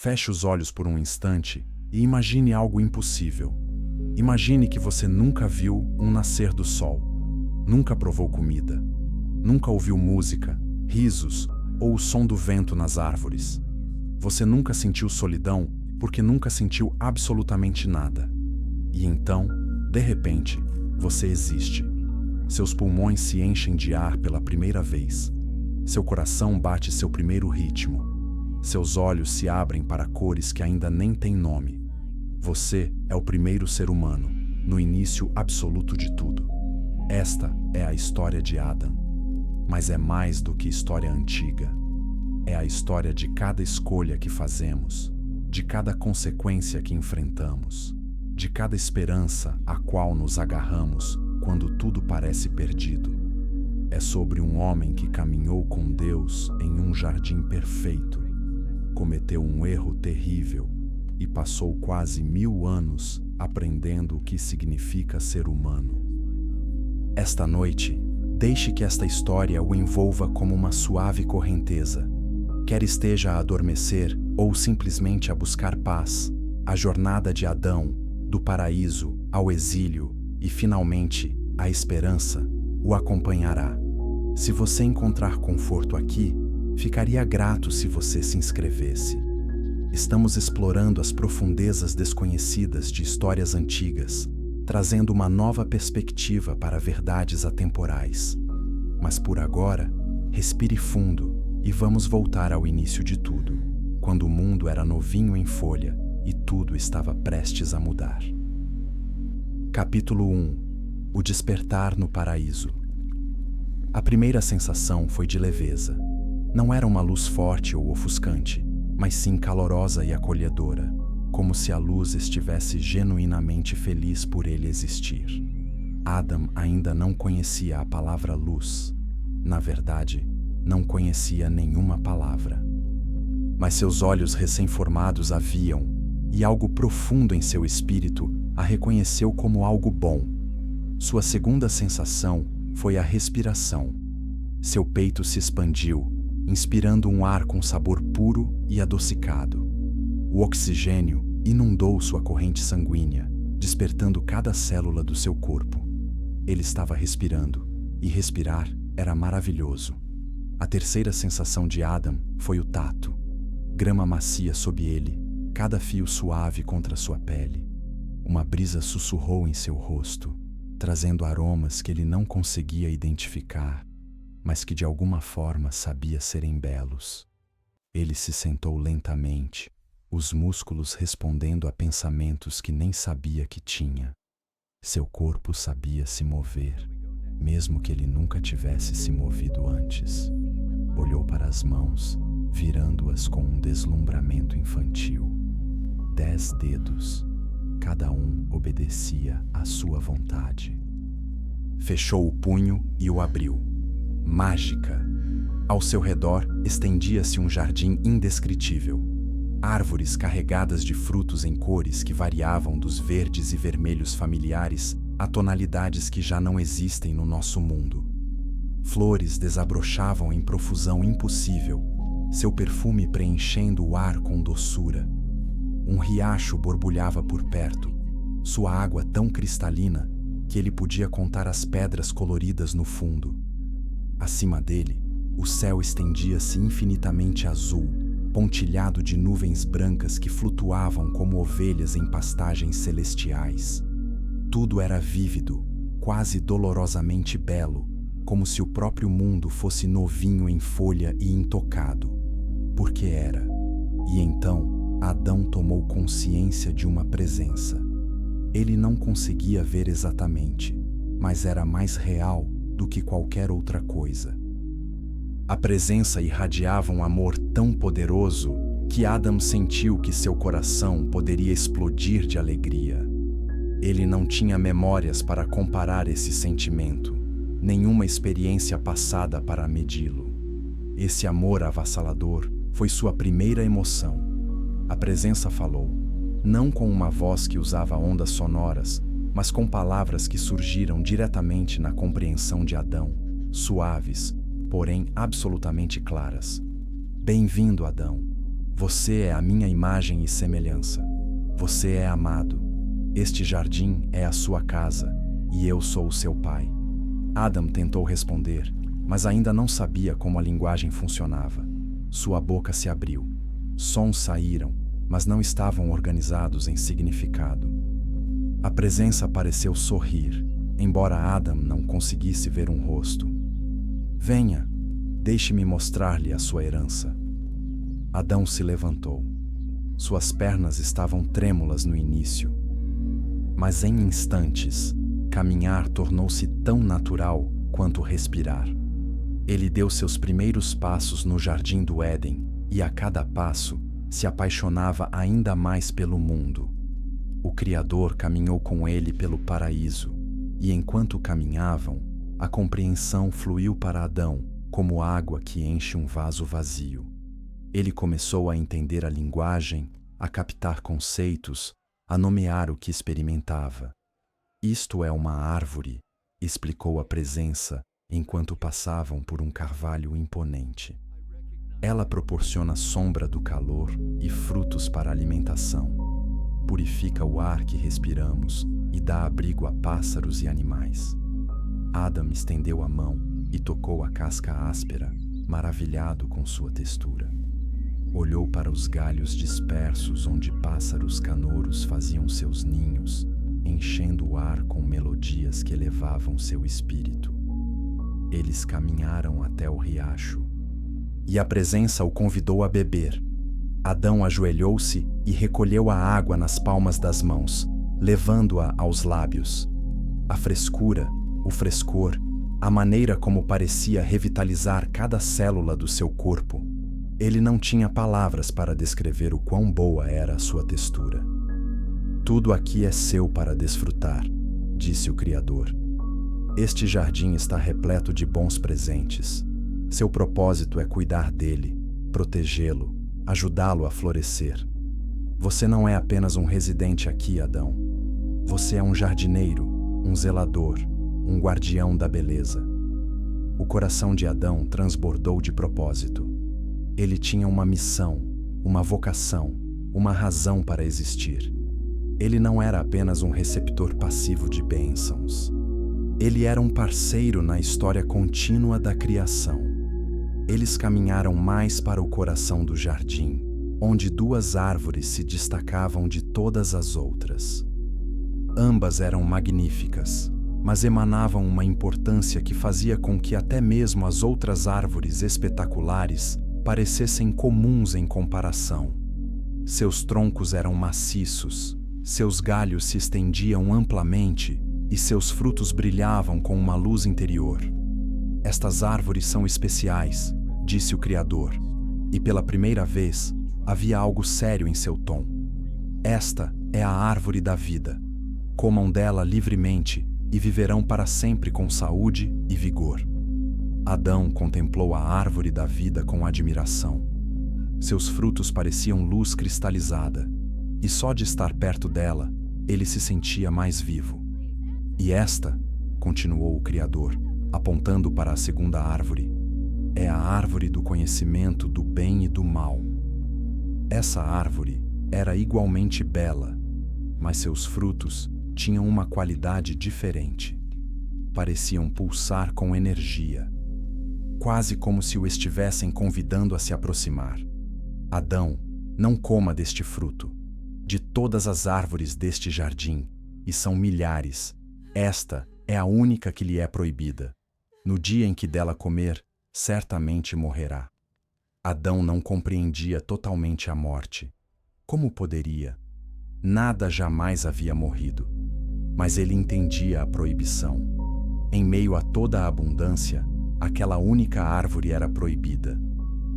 Feche os olhos por um instante e imagine algo impossível. Imagine que você nunca viu um nascer do sol, nunca provou comida, nunca ouviu música, risos ou o som do vento nas árvores. Você nunca sentiu solidão porque nunca sentiu absolutamente nada. E então, de repente, você existe. Seus pulmões se enchem de ar pela primeira vez. Seu coração bate seu primeiro ritmo. Seus olhos se abrem para cores que ainda nem têm nome. Você é o primeiro ser humano, no início absoluto de tudo. Esta é a história de Adam. Mas é mais do que história antiga. É a história de cada escolha que fazemos, de cada consequência que enfrentamos, de cada esperança a qual nos agarramos quando tudo parece perdido. É sobre um homem que caminhou com Deus em um jardim perfeito, cometeu um erro terrível e passou quase 1000 anos aprendendo o que significa ser humano. Esta noite, deixe que esta história o envolva como uma suave correnteza. Quer esteja a adormecer ou simplesmente a buscar paz, a jornada de Adão, do paraíso ao exílio e, finalmente, a esperança, o acompanhará. Se você encontrar conforto aqui, ficaria grato se você se inscrevesse. Estamos explorando as profundezas desconhecidas de histórias antigas, trazendo uma nova perspectiva para verdades atemporais. Mas por agora, respire fundo e vamos voltar ao início de tudo, quando o mundo era novinho em folha e tudo estava prestes a mudar. Capítulo 1. O despertar no paraíso. A primeira sensação foi de leveza. Não era uma luz forte ou ofuscante, mas sim calorosa e acolhedora, como se a luz estivesse genuinamente feliz por ele existir. Adam ainda não conhecia a palavra luz. Na verdade, não conhecia nenhuma palavra. Mas seus olhos recém-formados a viam, e algo profundo em seu espírito a reconheceu como algo bom. Sua segunda sensação foi a respiração. Seu peito se expandiu, inspirando um ar com sabor puro e adocicado. O oxigênio inundou sua corrente sanguínea, despertando cada célula do seu corpo. Ele estava respirando, e respirar era maravilhoso. A terceira sensação de Adam foi o tato. Grama macia sob ele, cada fio suave contra sua pele. Uma brisa sussurrou em seu rosto, trazendo aromas que ele não conseguia identificar, mas que de alguma forma sabia serem belos. Ele se sentou lentamente, os músculos respondendo a pensamentos que nem sabia que tinha. Seu corpo sabia se mover, mesmo que ele nunca tivesse se movido antes. Olhou para as mãos, virando-as com um deslumbramento infantil. 10 dedos, cada um obedecia à sua vontade. Fechou o punho e o abriu. Mágica! Ao seu redor estendia-se um jardim indescritível. Árvores carregadas de frutos em cores que variavam dos verdes e vermelhos familiares a tonalidades que já não existem no nosso mundo. Flores desabrochavam em profusão impossível, seu perfume preenchendo o ar com doçura. Um riacho borbulhava por perto, sua água tão cristalina que ele podia contar as pedras coloridas no fundo. Acima dele, o céu estendia-se infinitamente azul, pontilhado de nuvens brancas que flutuavam como ovelhas em pastagens celestiais. Tudo era vívido, quase dolorosamente belo, como se o próprio mundo fosse novinho em folha e intocado. Porque era. E então, Adão tomou consciência de uma presença. Ele não conseguia ver exatamente, mas era mais real do que qualquer outra coisa. A presença irradiava um amor tão poderoso que Adam sentiu que seu coração poderia explodir de alegria. Ele não tinha memórias para comparar esse sentimento, nenhuma experiência passada para medi-lo. Esse amor avassalador foi sua primeira emoção. A presença falou, não com uma voz que usava ondas sonoras, mas com palavras que surgiram diretamente na compreensão de Adão, suaves, porém absolutamente claras. Bem-vindo, Adão. Você é a minha imagem e semelhança. Você é amado. Este jardim é a sua casa, e eu sou o seu pai. Adão tentou responder, mas ainda não sabia como a linguagem funcionava. Sua boca se abriu. Sons saíram, mas não estavam organizados em significado. A presença pareceu sorrir, embora Adão não conseguisse ver um rosto. Venha, deixe-me mostrar-lhe a sua herança. Adão se levantou. Suas pernas estavam trêmulas no início. Mas em instantes, caminhar tornou-se tão natural quanto respirar. Ele deu seus primeiros passos no jardim do Éden e, a cada passo, se apaixonava ainda mais pelo mundo. O Criador caminhou com ele pelo paraíso, e enquanto caminhavam, a compreensão fluiu para Adão como água que enche um vaso vazio. Ele começou a entender a linguagem, a captar conceitos, a nomear o que experimentava. Isto é uma árvore, explicou a presença enquanto passavam por um carvalho imponente. Ela proporciona sombra do calor e frutos para a alimentação. Purifica o ar que respiramos e dá abrigo a pássaros e animais. Adão estendeu a mão e tocou a casca áspera, maravilhado com sua textura. Olhou para os galhos dispersos onde pássaros canouros faziam seus ninhos, enchendo o ar com melodias que elevavam seu espírito. Eles caminharam até o riacho, e a presença o convidou a beber. Adão ajoelhou-se e recolheu a água nas palmas das mãos, levando-a aos lábios. A frescura, o frescor, a maneira como parecia revitalizar cada célula do seu corpo. Ele não tinha palavras para descrever o quão boa era a sua textura. Tudo aqui é seu para desfrutar, disse o Criador. Este jardim está repleto de bons presentes. Seu propósito é cuidar dele, protegê-lo, ajudá-lo a florescer. Você não é apenas um residente aqui, Adão. Você é um jardineiro, um zelador, um guardião da beleza. O coração de Adão transbordou de propósito. Ele tinha uma missão, uma vocação, uma razão para existir. Ele não era apenas um receptor passivo de bênçãos. Ele era um parceiro na história contínua da criação. Eles caminharam mais para o coração do jardim, onde duas árvores se destacavam de todas as outras. Ambas eram magníficas, mas emanavam uma importância que fazia com que até mesmo as outras árvores espetaculares parecessem comuns em comparação. Seus troncos eram maciços, seus galhos se estendiam amplamente e seus frutos brilhavam com uma luz interior. Estas árvores são especiais, disse o Criador, e pela primeira vez havia algo sério em seu tom. Esta é a árvore da vida. Comam dela livremente e viverão para sempre com saúde e vigor. Adão contemplou a árvore da vida com admiração. Seus frutos pareciam luz cristalizada, e só de estar perto dela, ele se sentia mais vivo. E esta, continuou o Criador, apontando para a segunda árvore, é a árvore do conhecimento do bem e do mal. Essa árvore era igualmente bela, mas seus frutos tinham uma qualidade diferente. Pareciam pulsar com energia, quase como se o estivessem convidando a se aproximar. Adão, não coma deste fruto, de todas as árvores deste jardim, e são milhares, esta é a única que lhe é proibida. No dia em que dela comer, certamente morrerá. Adão não compreendia totalmente a morte. Como poderia? Nada jamais havia morrido. Mas ele entendia a proibição. Em meio a toda a abundância, aquela única árvore era proibida.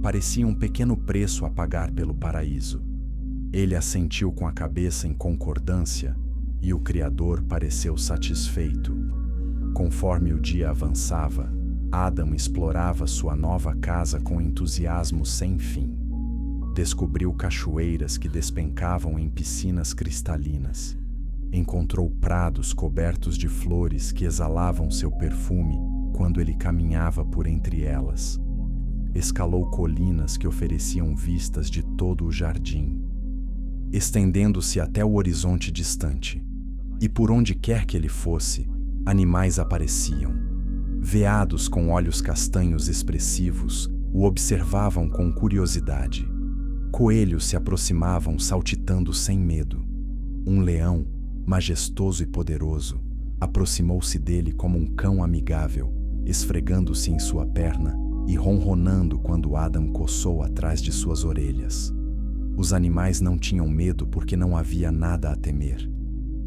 Parecia um pequeno preço a pagar pelo paraíso. Ele assentiu com a cabeça em concordância, e o Criador pareceu satisfeito. Conforme o dia avançava, Adão explorava sua nova casa com entusiasmo sem fim. Descobriu cachoeiras que despencavam em piscinas cristalinas. Encontrou prados cobertos de flores que exalavam seu perfume quando ele caminhava por entre elas. Escalou colinas que ofereciam vistas de todo o jardim, estendendo-se até o horizonte distante. E por onde quer que ele fosse, animais apareciam. Veados com olhos castanhos expressivos o observavam com curiosidade. Coelhos se aproximavam saltitando sem medo. Um leão, majestoso e poderoso, aproximou-se dele como um cão amigável, esfregando-se em sua perna e ronronando quando Adam coçou atrás de suas orelhas. Os animais não tinham medo porque não havia nada a temer.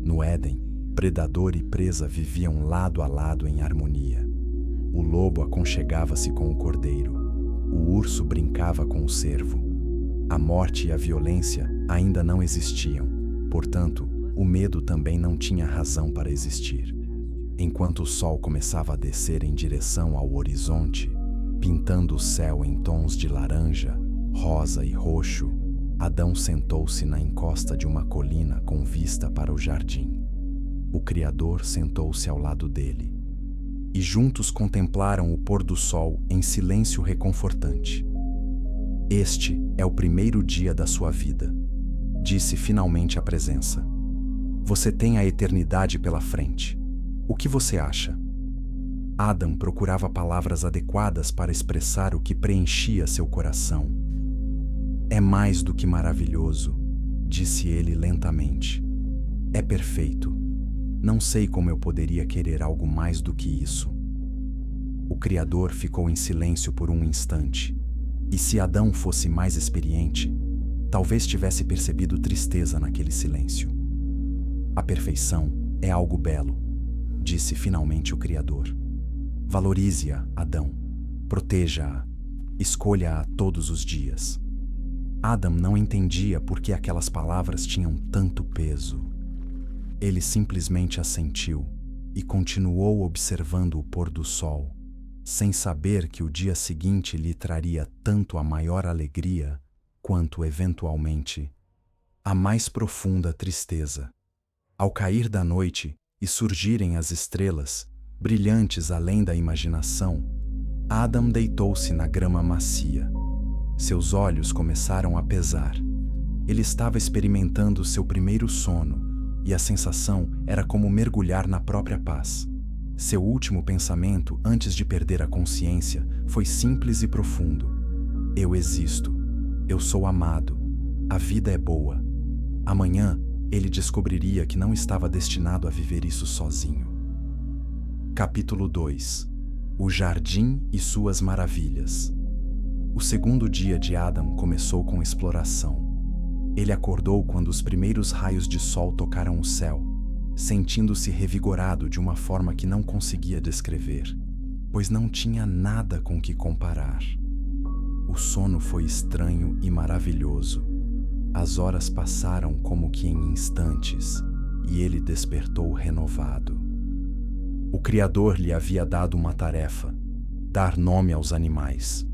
No Éden, predador e presa viviam lado a lado em harmonia. O lobo aconchegava-se com o cordeiro. O urso brincava com o cervo. A morte e a violência ainda não existiam, portanto, o medo também não tinha razão para existir. Enquanto o sol começava a descer em direção ao horizonte, pintando o céu em tons de laranja, rosa e roxo, Adão sentou-se na encosta de uma colina com vista para o jardim. O Criador sentou-se ao lado dele. E juntos contemplaram o pôr do sol em silêncio reconfortante. Este é o primeiro dia da sua vida, disse finalmente a presença. Você tem a eternidade pela frente. O que você acha? Adam procurava palavras adequadas para expressar o que preenchia seu coração. É mais do que maravilhoso, disse ele lentamente. É perfeito. Não sei como eu poderia querer algo mais do que isso. O Criador ficou em silêncio por um instante, e se Adão fosse mais experiente, talvez tivesse percebido tristeza naquele silêncio. A perfeição é algo belo, disse finalmente o Criador. Valorize-a, Adão. Proteja-a. Escolha-a todos os dias. Adam não entendia por que aquelas palavras tinham tanto peso. Ele simplesmente assentiu e continuou observando o pôr do sol, sem saber que o dia seguinte lhe traria tanto a maior alegria quanto, eventualmente, a mais profunda tristeza. Ao cair da noite e surgirem as estrelas, brilhantes além da imaginação, Adam deitou-se na grama macia. Seus olhos começaram a pesar. Ele estava experimentando seu primeiro sono, e a sensação era como mergulhar na própria paz. Seu último pensamento, antes de perder a consciência, foi simples e profundo. Eu existo. Eu sou amado. A vida é boa. Amanhã, ele descobriria que não estava destinado a viver isso sozinho. Capítulo 2. O jardim e suas maravilhas. O segundo dia de Adam começou com exploração. Ele acordou quando os primeiros raios de sol tocaram o céu, sentindo-se revigorado de uma forma que não conseguia descrever, pois não tinha nada com que comparar. O sono foi estranho e maravilhoso. As horas passaram como que em instantes, e ele despertou renovado. O Criador lhe havia dado uma tarefa: dar nome aos animais.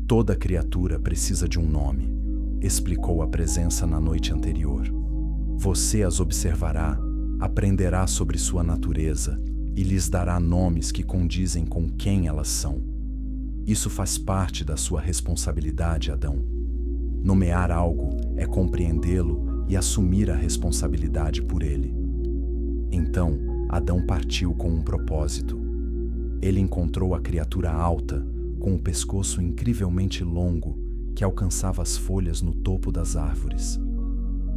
Toda criatura precisa de um nome, explicou a presença na noite anterior. Você as observará, aprenderá sobre sua natureza e lhes dará nomes que condizem com quem elas são. Isso faz parte da sua responsabilidade, Adão. Nomear algo é compreendê-lo e assumir a responsabilidade por ele. Então, Adão partiu com um propósito. Ele encontrou a criatura alta, com o pescoço incrivelmente longo, que alcançava as folhas no topo das árvores.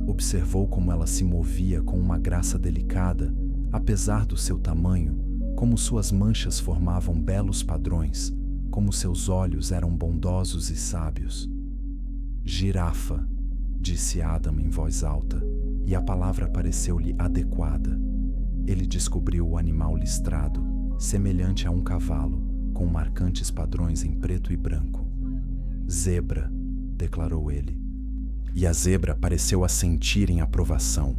Observou como ela se movia com uma graça delicada, apesar do seu tamanho, como suas manchas formavam belos padrões, como seus olhos eram bondosos e sábios. Girafa, disse Adam em voz alta, e a palavra pareceu-lhe adequada. Ele descobriu o animal listrado, semelhante a um cavalo, com marcantes padrões em preto e branco. Zebra, declarou ele. E a zebra pareceu assentir em aprovação.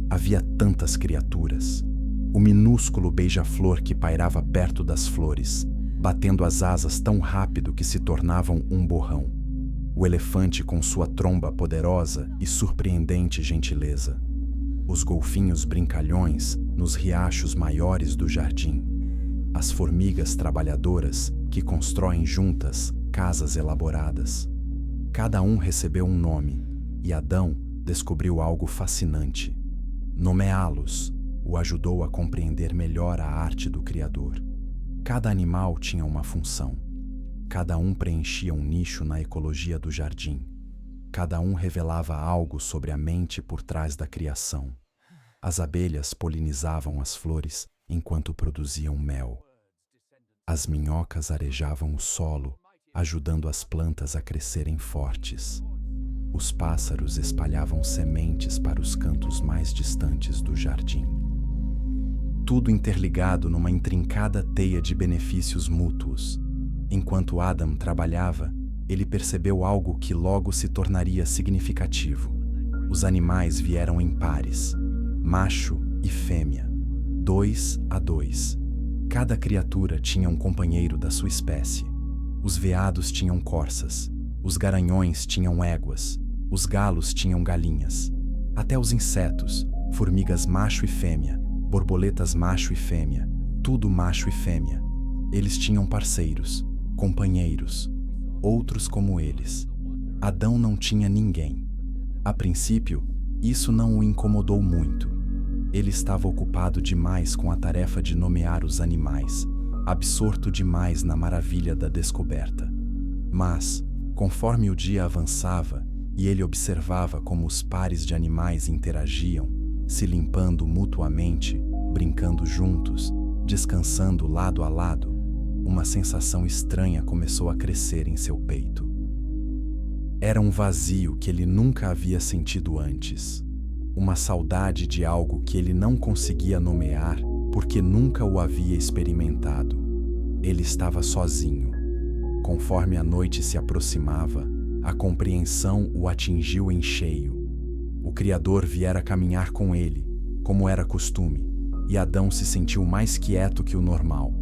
Havia tantas criaturas. O minúsculo beija-flor que pairava perto das flores, batendo as asas tão rápido que se tornavam um borrão. O elefante com sua tromba poderosa e surpreendente gentileza. Os golfinhos brincalhões nos riachos maiores do jardim. As formigas trabalhadoras que constroem juntas casas elaboradas. Cada um recebeu um nome, e Adão descobriu algo fascinante. Nomeá-los o ajudou a compreender melhor a arte do Criador. Cada animal tinha uma função. Cada um preenchia um nicho na ecologia do jardim. Cada um revelava algo sobre a mente por trás da criação. As abelhas polinizavam as flores enquanto produziam mel. As minhocas arejavam o solo, ajudando as plantas a crescerem fortes. Os pássaros espalhavam sementes para os cantos mais distantes do jardim. Tudo interligado numa intrincada teia de benefícios mútuos. Enquanto Adam trabalhava, ele percebeu algo que logo se tornaria significativo. Os animais vieram em pares, macho e fêmea, 2 a 2. Cada criatura tinha um companheiro da sua espécie. Os veados tinham corças, os garanhões tinham éguas, os galos tinham galinhas. Até os insetos, formigas macho e fêmea, borboletas macho e fêmea, tudo macho e fêmea. Eles tinham parceiros, companheiros, outros como eles. Adão não tinha ninguém. A princípio, isso não o incomodou muito. Ele estava ocupado demais com a tarefa de nomear os animais, absorto demais na maravilha da descoberta. Mas, conforme o dia avançava e ele observava como os pares de animais interagiam, se limpando mutuamente, brincando juntos, descansando lado a lado, uma sensação estranha começou a crescer em seu peito. Era um vazio que ele nunca havia sentido antes. Uma saudade de algo que ele não conseguia nomear porque nunca o havia experimentado. Ele estava sozinho. Conforme a noite se aproximava, a compreensão o atingiu em cheio. O Criador viera caminhar com ele, como era costume, e Adão se sentiu mais quieto que o normal.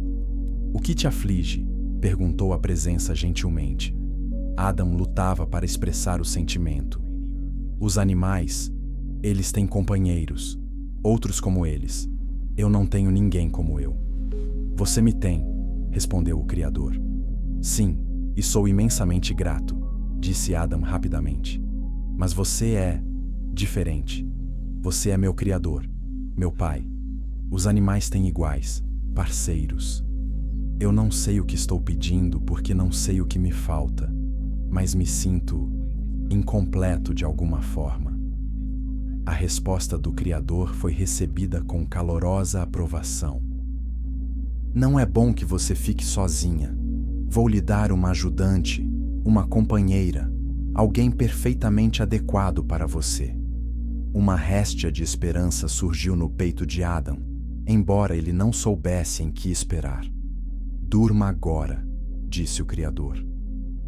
"O que te aflige?" perguntou a presença gentilmente. Adão lutava para expressar o sentimento. "Os animais, eles têm companheiros, outros como eles. Eu não tenho ninguém como eu." "Você me tem", respondeu o Criador. "Sim, e sou imensamente grato", disse Adão rapidamente. "Mas você é diferente. Você é meu Criador, meu Pai. Os animais têm iguais, parceiros. Eu não sei o que estou pedindo porque não sei o que me falta, mas me sinto incompleto de alguma forma." A resposta do Criador foi recebida com calorosa aprovação. "Não é bom que você fique sozinha. Vou lhe dar uma ajudante, uma companheira, alguém perfeitamente adequado para você." Uma réstia de esperança surgiu no peito de Adão, embora ele não soubesse em que esperar. "Durma agora", disse o Criador.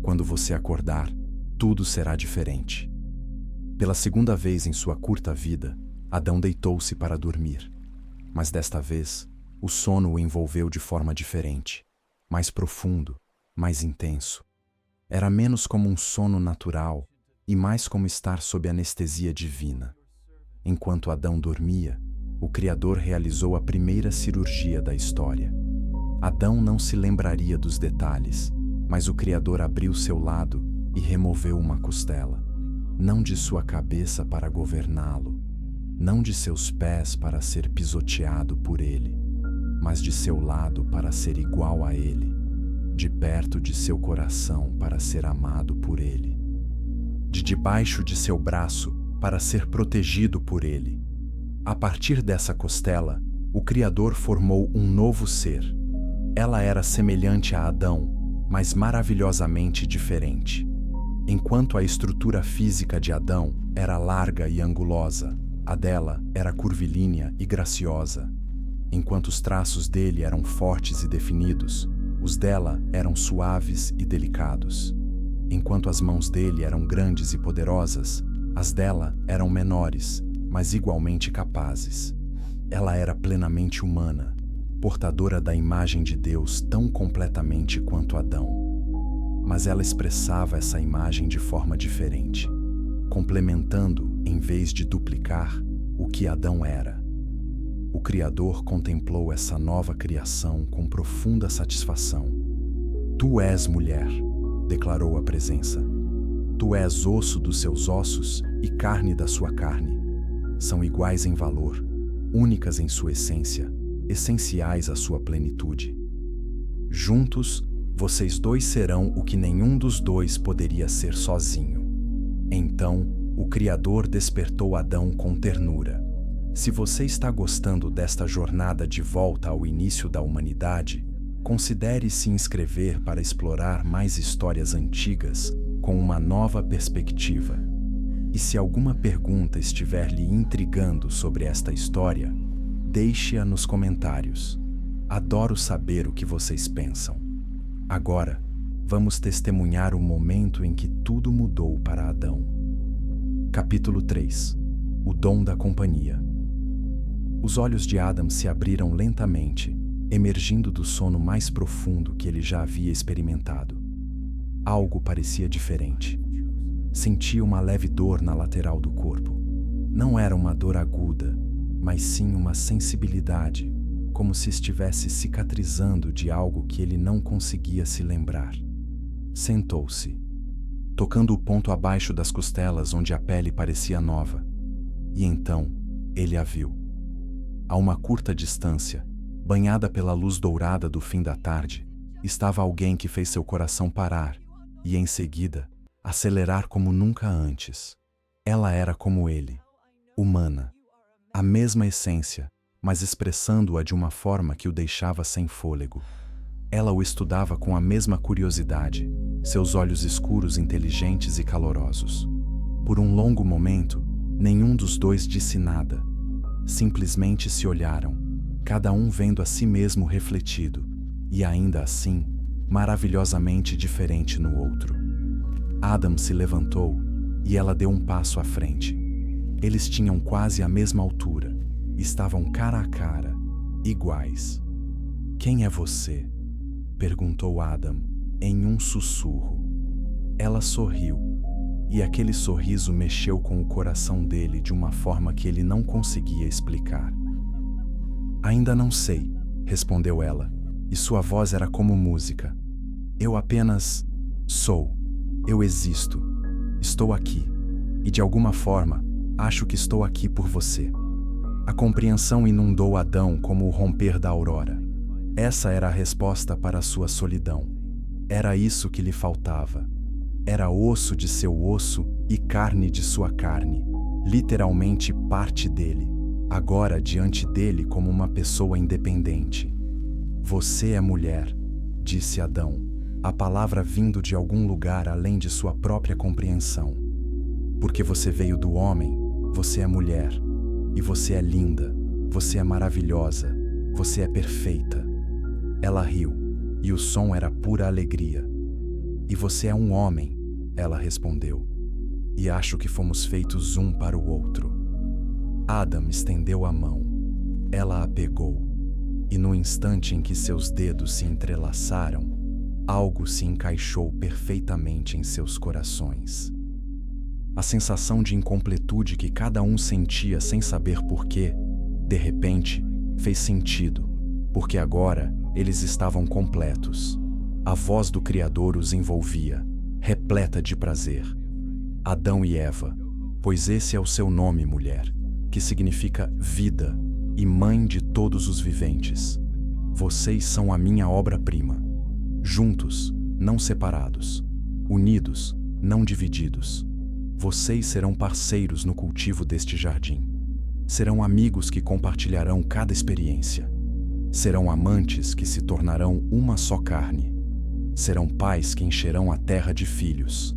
"Quando você acordar, tudo será diferente." Pela segunda vez em sua curta vida, Adão deitou-se para dormir. Mas desta vez, o sono o envolveu de forma diferente, mais profundo, mais intenso. Era menos como um sono natural e mais como estar sob anestesia divina. Enquanto Adão dormia, o Criador realizou a primeira cirurgia da história. Adão não se lembraria dos detalhes, mas o Criador abriu seu lado e removeu uma costela. Não de sua cabeça para governá-lo, não de seus pés para ser pisoteado por ele, mas de seu lado para ser igual a ele, de perto de seu coração para ser amado por ele, de debaixo de seu braço para ser protegido por ele. A partir dessa costela, o Criador formou um novo ser. Ela era semelhante a Adão, mas maravilhosamente diferente. Enquanto a estrutura física de Adão era larga e angulosa, a dela era curvilínea e graciosa. Enquanto os traços dele eram fortes e definidos, os dela eram suaves e delicados. Enquanto as mãos dele eram grandes e poderosas, as dela eram menores, mas igualmente capazes. Ela era plenamente humana, portadora da imagem de Deus tão completamente quanto Adão. Mas ela expressava essa imagem de forma diferente, complementando, em vez de duplicar, o que Adão era. O Criador contemplou essa nova criação com profunda satisfação. "Tu és mulher", declarou a presença. Tu és osso dos seus ossos e carne da sua carne. São iguais em valor, únicas em sua essência, essenciais à sua plenitude. Juntos, vocês dois serão o que nenhum dos dois poderia ser sozinho. Então, o Criador despertou Adão com ternura. Se você está gostando desta jornada de volta ao início da humanidade, considere se inscrever para explorar mais histórias antigas com uma nova perspectiva. E se alguma pergunta estiver lhe intrigando sobre esta história, deixe-a nos comentários. Adoro saber o que vocês pensam. Agora, vamos testemunhar o momento em que tudo mudou para Adão. Capítulo 3. O dom da companhia. Os olhos de Adam se abriram lentamente, emergindo do sono mais profundo que ele já havia experimentado. Algo parecia diferente. Sentia uma leve dor na lateral do corpo. Não era uma dor aguda, mas sim uma sensibilidade, como se estivesse cicatrizando de algo que ele não conseguia se lembrar. Sentou-se, tocando o ponto abaixo das costelas onde a pele parecia nova. E então, ele a viu. A uma curta distância, banhada pela luz dourada do fim da tarde, estava alguém que fez seu coração parar e, em seguida, acelerar como nunca antes. Ela era como ele, humana, a mesma essência, mas expressando-a de uma forma que o deixava sem fôlego. Ela o estudava com a mesma curiosidade, seus olhos escuros, inteligentes e calorosos. Por um longo momento, nenhum dos dois disse nada. Simplesmente se olharam, cada um vendo a si mesmo refletido, e ainda assim, maravilhosamente diferente no outro. Adam se levantou, e ela deu um passo à frente. Eles tinham quase a mesma altura, estavam cara a cara, iguais. "Quem é você?" perguntou Adam, em um sussurro. Ela sorriu, e aquele sorriso mexeu com o coração dele de uma forma que ele não conseguia explicar. "Ainda não sei", respondeu ela, e sua voz era como música. "Eu apenas sou. Eu existo. Estou aqui. E de alguma forma, acho que estou aqui por você." A compreensão inundou Adão como o romper da aurora. Essa era a resposta para a sua solidão. Era isso que lhe faltava. Era osso de seu osso e carne de sua carne, literalmente parte dele, agora diante dele como uma pessoa independente. "Você é mulher", disse Adão, a palavra vindo de algum lugar além de sua própria compreensão. "Porque você veio do homem, você é mulher. E você é linda, você é maravilhosa, você é perfeita." Ela riu, e o som era pura alegria. "E você é um homem", ela respondeu. "E acho que fomos feitos um para o outro." Adam estendeu a mão. Ela a pegou, e no instante em que seus dedos se entrelaçaram, algo se encaixou perfeitamente em seus corações. A sensação de incompletude que cada um sentia sem saber porquê, de repente, fez sentido, porque agora eles estavam completos. A voz do Criador os envolvia, repleta de prazer. Adão e Eva, pois esse é o seu nome, mulher, que significa vida e mãe de todos os viventes. Vocês são a minha obra-prima. Juntos, não separados. Unidos, não divididos. Vocês serão parceiros no cultivo deste jardim. Serão amigos que compartilharão cada experiência. Serão amantes que se tornarão uma só carne. Serão pais que encherão a terra de filhos.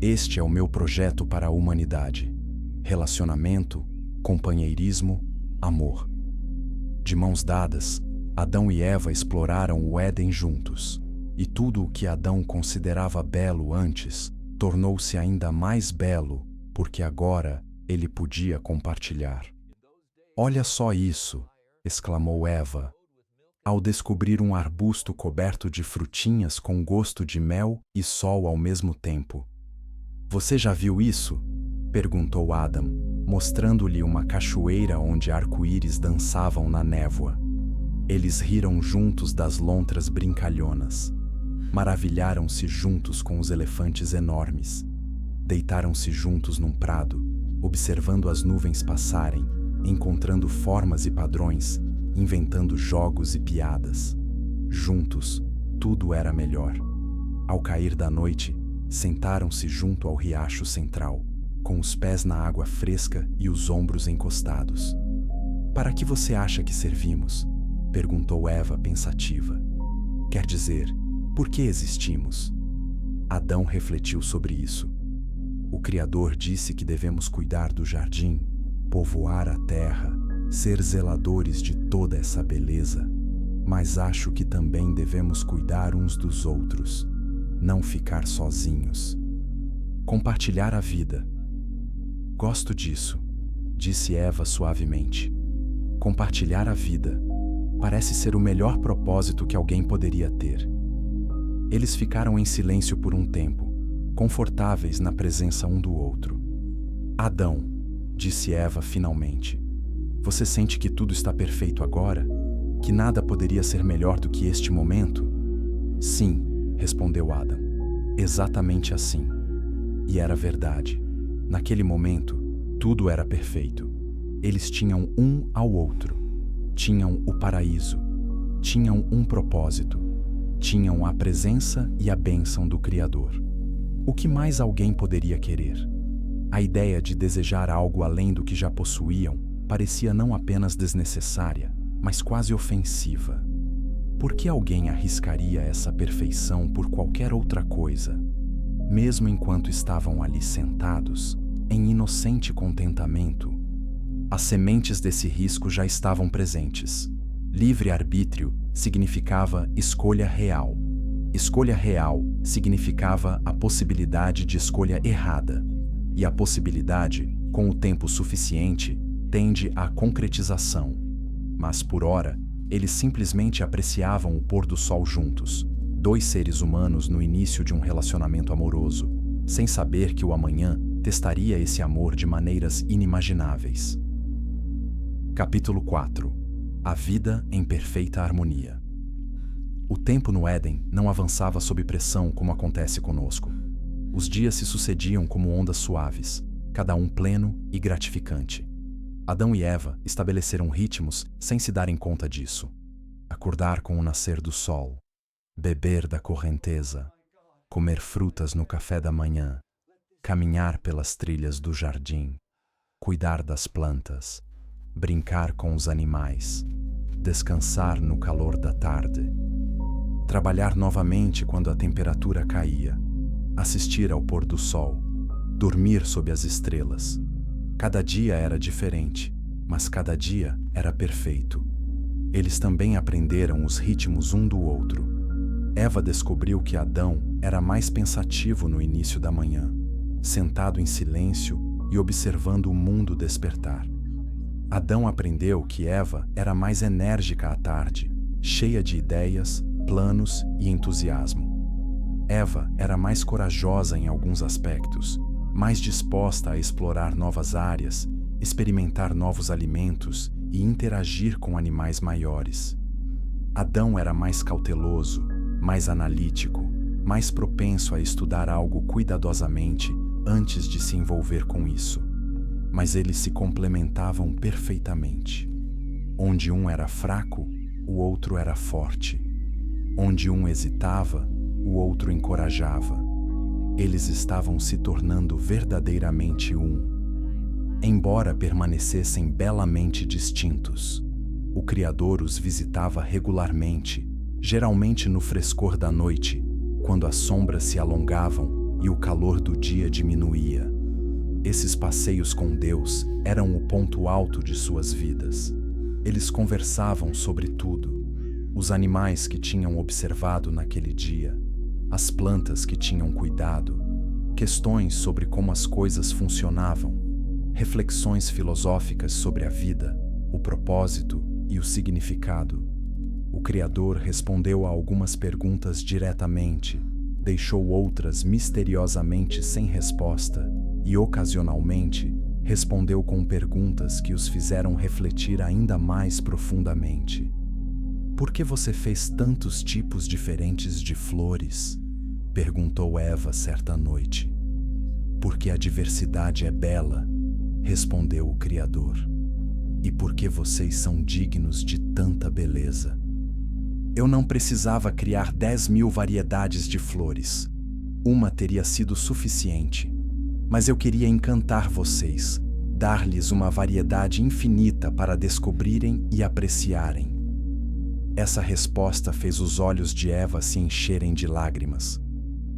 Este é o meu projeto para a humanidade. Relacionamento, companheirismo, amor. De mãos dadas, Adão e Eva exploraram o Éden juntos, e tudo o que Adão considerava belo antes tornou-se ainda mais belo, porque agora ele podia compartilhar. "Olha só isso!" exclamou Eva, ao descobrir um arbusto coberto de frutinhas com gosto de mel e sol ao mesmo tempo. "Você já viu isso?" perguntou Adam, mostrando-lhe uma cachoeira onde arco-íris dançavam na névoa. Eles riram juntos das lontras brincalhonas. Maravilharam-se juntos com os elefantes enormes. Deitaram-se juntos num prado, observando as nuvens passarem, encontrando formas e padrões, inventando jogos e piadas. Juntos, tudo era melhor. Ao cair da noite, sentaram-se junto ao riacho central, com os pés na água fresca e os ombros encostados. "Para que você acha que servimos?" perguntou Eva pensativa. "Quer dizer, por que existimos?" Adão refletiu sobre isso. O Criador disse que devemos cuidar do jardim, povoar a terra, ser zeladores de toda essa beleza. Mas acho que também devemos cuidar uns dos outros, não ficar sozinhos. Compartilhar a vida. "Gosto disso", disse Eva suavemente. Compartilhar a vida parece ser o melhor propósito que alguém poderia ter. Eles ficaram em silêncio por um tempo, confortáveis na presença um do outro. "Adão", disse Eva finalmente, "você sente que tudo está perfeito agora? Que nada poderia ser melhor do que este momento?" "Sim", respondeu Adão, "exatamente assim." E era verdade. Naquele momento, tudo era perfeito. Eles tinham um ao outro. Tinham o paraíso. Tinham um propósito. Tinham a presença e a bênção do Criador. O que mais alguém poderia querer? A ideia de desejar algo além do que já possuíam parecia não apenas desnecessária, mas quase ofensiva. Por que alguém arriscaria essa perfeição por qualquer outra coisa? Mesmo enquanto estavam ali sentados, em inocente contentamento, as sementes desse risco já estavam presentes. Livre-arbítrio significava escolha real. Escolha real significava a possibilidade de escolha errada. E a possibilidade, com o tempo suficiente, tende à concretização. Mas, por ora, eles simplesmente apreciavam o pôr do sol juntos, dois seres humanos no início de um relacionamento amoroso, sem saber que o amanhã testaria esse amor de maneiras inimagináveis. Capítulo 4. A vida em perfeita harmonia. O tempo no Éden não avançava sob pressão como acontece conosco. Os dias se sucediam como ondas suaves, cada um pleno e gratificante. Adão e Eva estabeleceram ritmos sem se darem conta disso. Acordar com o nascer do sol, beber da correnteza, comer frutas no café da manhã, caminhar pelas trilhas do jardim, cuidar das plantas, brincar com os animais, descansar no calor da tarde, trabalhar novamente quando a temperatura caía, assistir ao pôr do sol, dormir sob as estrelas. Cada dia era diferente, mas cada dia era perfeito. Eles também aprenderam os ritmos um do outro. Eva descobriu que Adão era mais pensativo no início da manhã, sentado em silêncio e observando o mundo despertar. Adão aprendeu que Eva era mais enérgica à tarde, cheia de ideias, planos e entusiasmo. Eva era mais corajosa em alguns aspectos, mais disposta a explorar novas áreas, experimentar novos alimentos e interagir com animais maiores. Adão era mais cauteloso, mais analítico, mais propenso a estudar algo cuidadosamente antes de se envolver com isso. Mas eles se complementavam perfeitamente. Onde um era fraco, o outro era forte. Onde um hesitava, o outro encorajava. Eles estavam se tornando verdadeiramente um. Embora permanecessem belamente distintos, o Criador os visitava regularmente, geralmente no frescor da noite, quando as sombras se alongavam e o calor do dia diminuía. Esses passeios com Deus eram o ponto alto de suas vidas. Eles conversavam sobre tudo: os animais que tinham observado naquele dia, as plantas que tinham cuidado, questões sobre como as coisas funcionavam, reflexões filosóficas sobre a vida, o propósito e o significado. O Criador respondeu a algumas perguntas diretamente, deixou outras misteriosamente sem resposta e, ocasionalmente, respondeu com perguntas que os fizeram refletir ainda mais profundamente. "Por que você fez tantos tipos diferentes de flores?" perguntou Eva certa noite. Porque a diversidade é bela, respondeu o Criador. E porque vocês são dignos de tanta beleza. Eu não precisava criar 10.000 variedades de flores. Uma teria sido suficiente. Mas eu queria encantar vocês, dar-lhes uma variedade infinita para descobrirem e apreciarem. Essa resposta fez os olhos de Eva se encherem de lágrimas.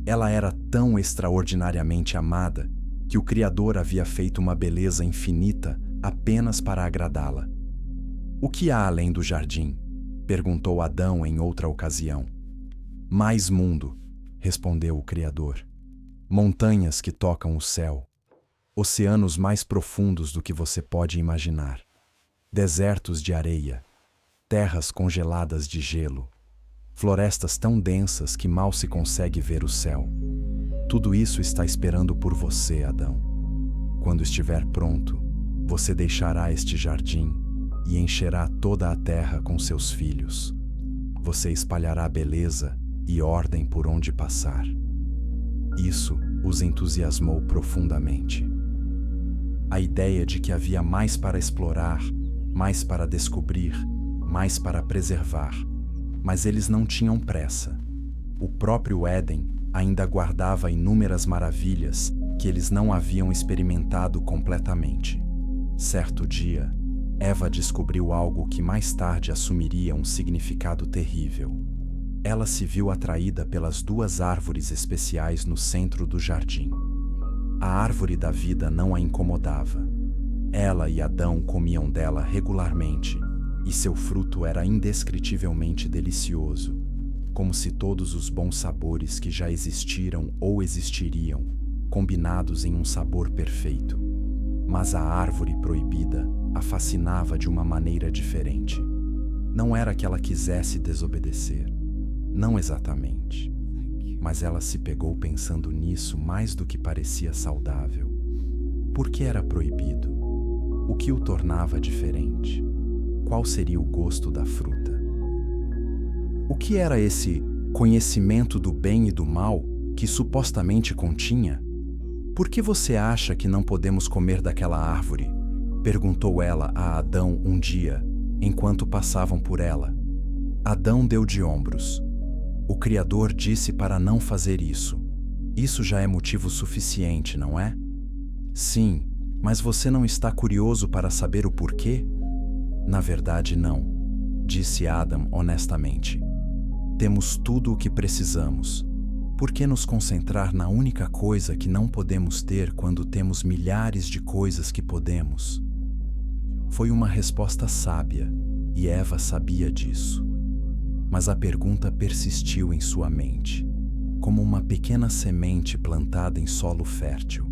Ela era tão extraordinariamente amada que o Criador havia feito uma beleza infinita apenas para agradá-la. O que há além do jardim? Perguntou Adão em outra ocasião. Mais mundo, respondeu o Criador. Montanhas que tocam o céu. Oceanos mais profundos do que você pode imaginar. Desertos de areia. Terras congeladas de gelo. Florestas tão densas que mal se consegue ver o céu. Tudo isso está esperando por você, Adão. Quando estiver pronto, você deixará este jardim e encherá toda a terra com seus filhos. Você espalhará beleza e ordem por onde passar. Isso os entusiasmou profundamente. A ideia de que havia mais para explorar, mais para descobrir, mais para preservar. Mas eles não tinham pressa. O próprio Éden ainda guardava inúmeras maravilhas que eles não haviam experimentado completamente. Certo dia, Eva descobriu algo que mais tarde assumiria um significado terrível. Ela se viu atraída pelas 2 árvores especiais no centro do jardim. A árvore da vida não a incomodava. Ela e Adão comiam dela regularmente, e seu fruto era indescritivelmente delicioso, como se todos os bons sabores que já existiram ou existiriam, combinados em um sabor perfeito. Mas a árvore proibida a fascinava de uma maneira diferente. Não era que ela quisesse desobedecer. Não exatamente. Mas ela se pegou pensando nisso mais do que parecia saudável. Por que era proibido? O que o tornava diferente? Qual seria o gosto da fruta? O que era esse conhecimento do bem e do mal que supostamente continha? Por que você acha que não podemos comer daquela árvore? Perguntou ela a Adão um dia, enquanto passavam por ela. Adão deu de ombros. O Criador disse para não fazer isso. Isso já é motivo suficiente, não é? Sim, mas você não está curioso para saber o porquê? Na verdade, não, disse Adam honestamente. Temos tudo o que precisamos. Por que nos concentrar na única coisa que não podemos ter quando temos milhares de coisas que podemos? Foi uma resposta sábia, e Eva sabia disso. Mas a pergunta persistiu em sua mente, como uma pequena semente plantada em solo fértil.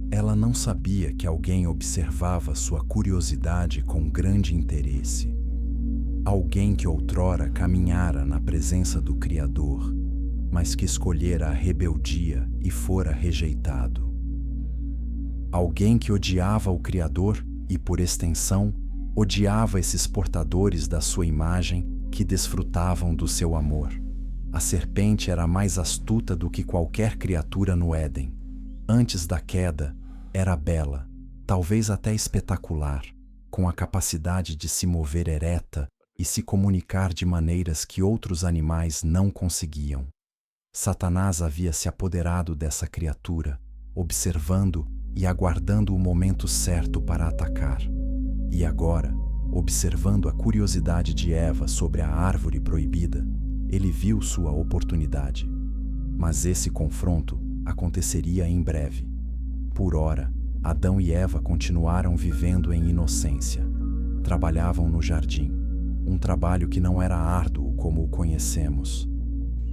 Ela não sabia que alguém observava sua curiosidade com grande interesse. Alguém que outrora caminhara na presença do Criador, mas que escolhera a rebeldia e fora rejeitado. Alguém que odiava o Criador e, por extensão, odiava esses portadores da sua imagem que desfrutavam do seu amor. A serpente era mais astuta do que qualquer criatura no Éden. Antes da queda, era bela, talvez até espetacular, com a capacidade de se mover ereta e se comunicar de maneiras que outros animais não conseguiam. Satanás havia se apoderado dessa criatura, observando e aguardando o momento certo para atacar. E agora, observando a curiosidade de Eva sobre a árvore proibida, ele viu sua oportunidade. Mas esse confronto aconteceria em breve. Por ora, Adão e Eva continuaram vivendo em inocência. Trabalhavam no jardim, um trabalho que não era árduo como o conhecemos.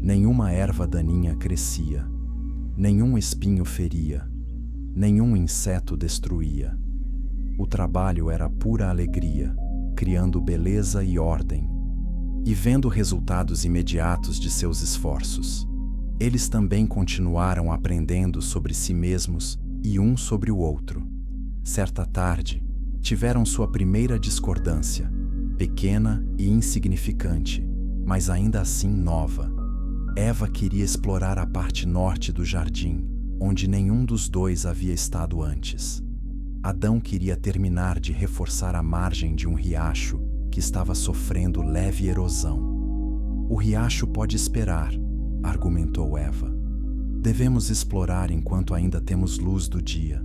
Nenhuma erva daninha crescia, nenhum espinho feria, nenhum inseto destruía. O trabalho era pura alegria, criando beleza e ordem, e vendo resultados imediatos de seus esforços. Eles também continuaram aprendendo sobre si mesmos e um sobre o outro. Certa tarde, tiveram sua primeira discordância, pequena e insignificante, mas ainda assim nova. Eva queria explorar a parte norte do jardim, onde nenhum dos dois havia estado antes. Adão queria terminar de reforçar a margem de um riacho que estava sofrendo leve erosão. O riacho pode esperar, argumentou Eva. Devemos explorar enquanto ainda temos luz do dia.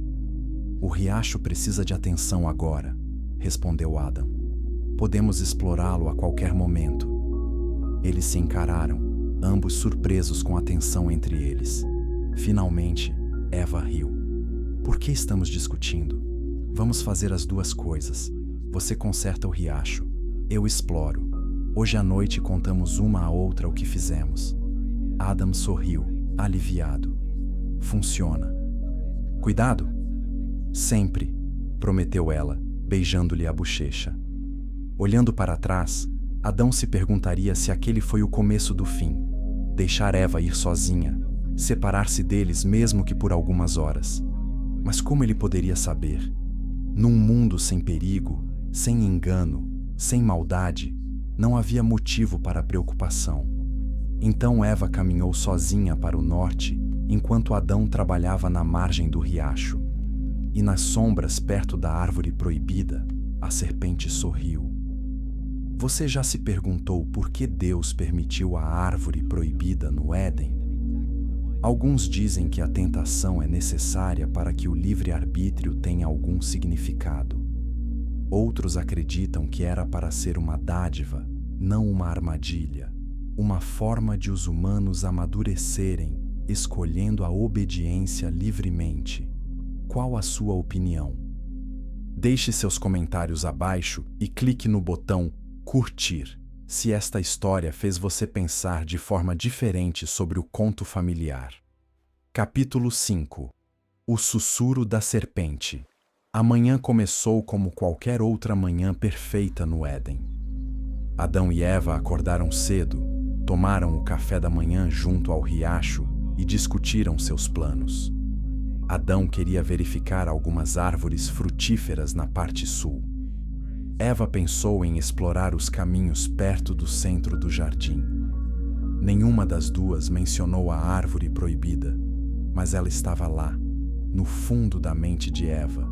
O riacho precisa de atenção agora, respondeu Adão. Podemos explorá-lo a qualquer momento. Eles se encararam, ambos surpresos com a tensão entre eles. Finalmente, Eva riu. Por que estamos discutindo? Vamos fazer as duas coisas. Você conserta o riacho. Eu exploro. Hoje à noite contamos uma à outra o que fizemos. Adam sorriu, aliviado. Funciona. Cuidado! Sempre, prometeu ela, beijando-lhe a bochecha. Olhando para trás, Adão se perguntaria se aquele foi o começo do fim. Deixar Eva ir sozinha, separar-se deles mesmo que por algumas horas. Mas como ele poderia saber? Num mundo sem perigo, sem engano, sem maldade, não havia motivo para preocupação. Então Eva caminhou sozinha para o norte, enquanto Adão trabalhava na margem do riacho. E nas sombras perto da árvore proibida, a serpente sorriu. Você já se perguntou por que Deus permitiu a árvore proibida no Éden? Alguns dizem que a tentação é necessária para que o livre-arbítrio tenha algum significado. Outros acreditam que era para ser uma dádiva, não uma armadilha, uma forma de os humanos amadurecerem, escolhendo a obediência livremente. Qual a sua opinião? Deixe seus comentários abaixo e clique no botão curtir, se esta história fez você pensar de forma diferente sobre o conto familiar. Capítulo 5. O sussurro da serpente. A manhã começou como qualquer outra manhã perfeita no Éden. Adão e Eva acordaram cedo, tomaram o café da manhã junto ao riacho e discutiram seus planos. Adão queria verificar algumas árvores frutíferas na parte sul. Eva pensou em explorar os caminhos perto do centro do jardim. Nenhuma das duas mencionou a árvore proibida, mas ela estava lá, no fundo da mente de Eva,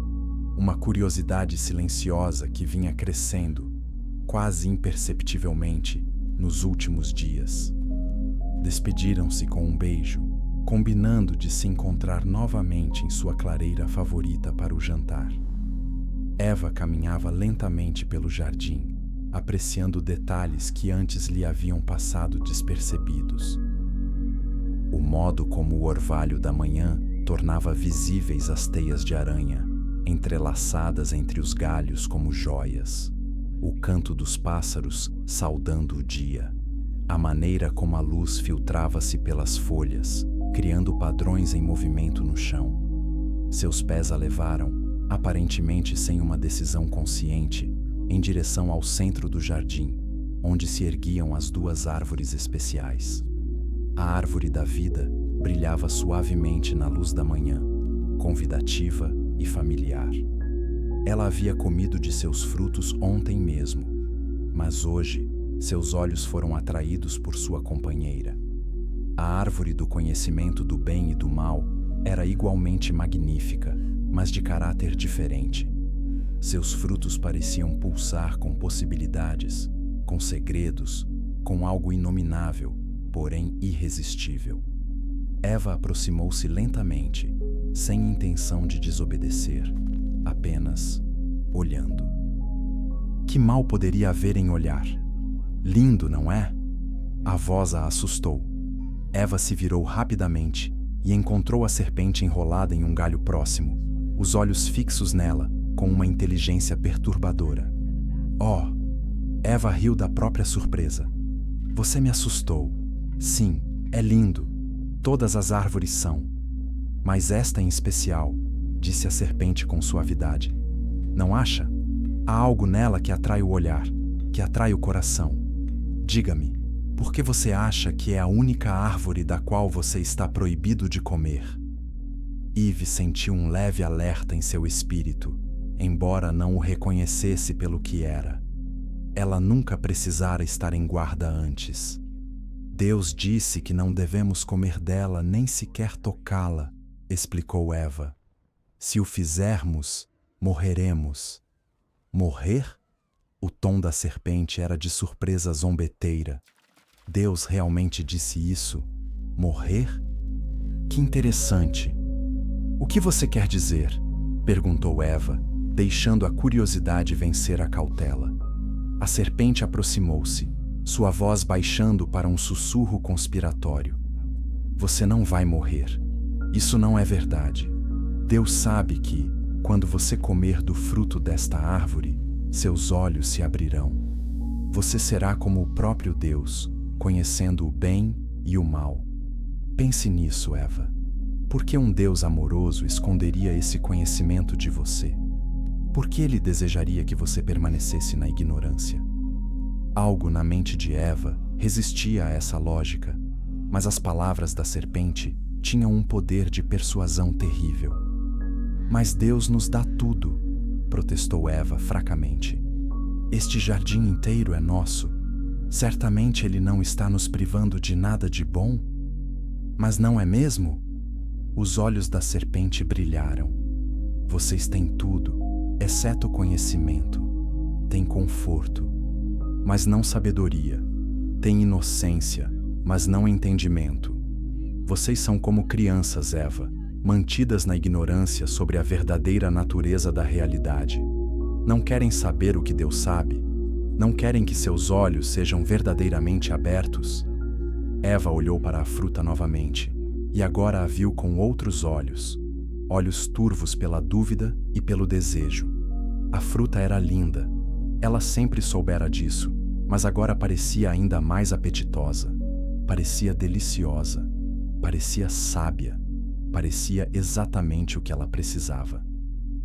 uma curiosidade silenciosa que vinha crescendo, quase imperceptivelmente, nos últimos dias. Despediram-se com um beijo, combinando de se encontrar novamente em sua clareira favorita para o jantar. Eva caminhava lentamente pelo jardim, apreciando detalhes que antes lhe haviam passado despercebidos. O modo como o orvalho da manhã tornava visíveis as teias de aranha, entrelaçadas entre os galhos como joias, o canto dos pássaros saudando o dia, a maneira como a luz filtrava-se pelas folhas, criando padrões em movimento no chão. Seus pés a levaram, aparentemente sem uma decisão consciente, em direção ao centro do jardim, onde se erguiam as duas árvores especiais. A árvore da vida brilhava suavemente na luz da manhã, convidativa e familiar. Ela havia comido de seus frutos ontem mesmo, mas hoje seus olhos foram atraídos por sua companheira. A árvore do conhecimento do bem e do mal era igualmente magnífica, mas de caráter diferente. Seus frutos pareciam pulsar com possibilidades, com segredos, com algo inominável, porém irresistível. Eva aproximou-se lentamente, sem intenção de desobedecer, apenas olhando. Que mal poderia haver em olhar? Lindo, não é? A voz a assustou. Eva se virou rapidamente e encontrou a serpente enrolada em um galho próximo, os olhos fixos nela, com uma inteligência perturbadora. Oh! Eva riu da própria surpresa. Você me assustou. Sim, é lindo. Todas as árvores são. Mas esta em especial, disse a serpente com suavidade. Não acha? Há algo nela que atrai o olhar, que atrai o coração. Diga-me, por que você acha que é a única árvore da qual você está proibido de comer? Eve sentiu um leve alerta em seu espírito, embora não o reconhecesse pelo que era. Ela nunca precisara estar em guarda antes. Deus disse que não devemos comer dela nem sequer tocá-la, explicou Eva. Se o fizermos, morreremos. Morrer? O tom da serpente era de surpresa zombeteira. Deus realmente disse isso? Morrer? Que interessante. O que você quer dizer? Perguntou Eva, deixando a curiosidade vencer a cautela. A serpente aproximou-se, sua voz baixando para um sussurro conspiratório. Você não vai morrer. Isso não é verdade. Deus sabe que, quando você comer do fruto desta árvore, seus olhos se abrirão. Você será como o próprio Deus, conhecendo o bem e o mal. Pense nisso, Eva. Por que um Deus amoroso esconderia esse conhecimento de você? Por que ele desejaria que você permanecesse na ignorância? Algo na mente de Eva resistia a essa lógica, mas as palavras da serpente tinham um poder de persuasão terrível. Mas Deus nos dá tudo, protestou Eva fracamente. Este jardim inteiro é nosso. Certamente ele não está nos privando de nada de bom? Mas não é mesmo? Os olhos da serpente brilharam. Vocês têm tudo, exceto conhecimento. Têm conforto, mas não sabedoria. Têm inocência, mas não entendimento. Vocês são como crianças, Eva, mantidas na ignorância sobre a verdadeira natureza da realidade. Não querem saber o que Deus sabe. Não querem que seus olhos sejam verdadeiramente abertos. Eva olhou para a fruta novamente, e agora a viu com outros olhos, olhos turvos pela dúvida e pelo desejo. A fruta era linda. Ela sempre soubera disso, mas agora parecia ainda mais apetitosa. Parecia deliciosa. Parecia sábia. Parecia exatamente o que ela precisava.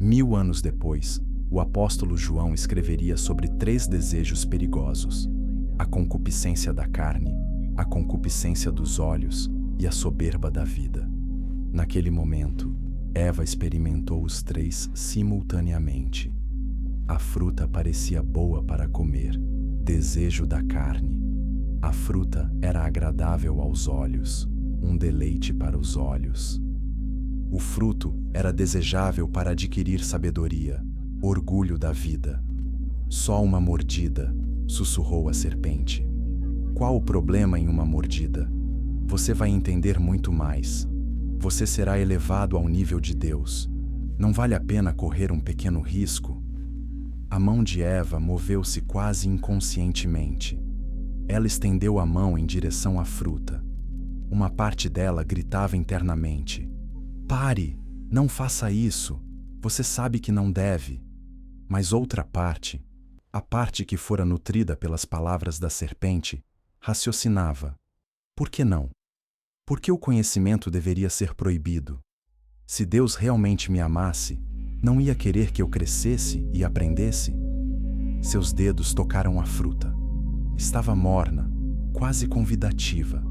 1000 anos depois, o apóstolo João escreveria sobre 3 desejos perigosos: a concupiscência da carne, a concupiscência dos olhos e a soberba da vida. Naquele momento, Eva experimentou os 3 simultaneamente. A fruta parecia boa para comer, desejo da carne. A fruta era agradável aos olhos, um deleite para os olhos. O fruto era desejável para adquirir sabedoria, orgulho da vida. Só uma mordida, sussurrou a serpente. Qual o problema em uma mordida? Você vai entender muito mais. Você será elevado ao nível de Deus. Não vale a pena correr um pequeno risco? A mão de Eva moveu-se quase inconscientemente. Ela estendeu a mão em direção à fruta. Uma parte dela gritava internamente: "Pare! Não faça isso! Você sabe que não deve!" Mas outra parte, a parte que fora nutrida pelas palavras da serpente, raciocinava: por que não? Por que o conhecimento deveria ser proibido? Se Deus realmente me amasse, não ia querer que eu crescesse e aprendesse? Seus dedos tocaram a fruta. Estava morna, quase convidativa.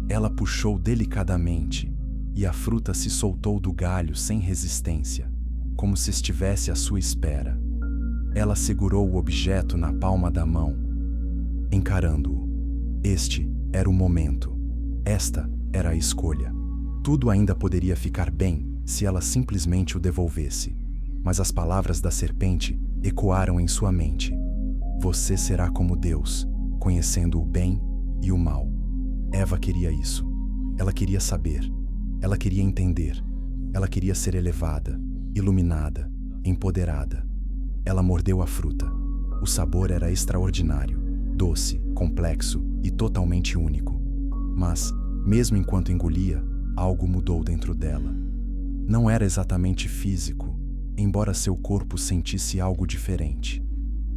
Ela puxou delicadamente, e a fruta se soltou do galho sem resistência, como se estivesse à sua espera. Ela segurou o objeto na palma da mão, encarando-o. Este era o momento. Esta era a escolha. Tudo ainda poderia ficar bem se ela simplesmente o devolvesse. Mas as palavras da serpente ecoaram em sua mente. Você será como Deus, conhecendo o bem e o mal. Eva queria isso. Ela queria saber. Ela queria entender. Ela queria ser elevada, iluminada, empoderada. Ela mordeu a fruta. O sabor era extraordinário, doce, complexo e totalmente único. Mas, mesmo enquanto engolia, algo mudou dentro dela. Não era exatamente físico, embora seu corpo sentisse algo diferente.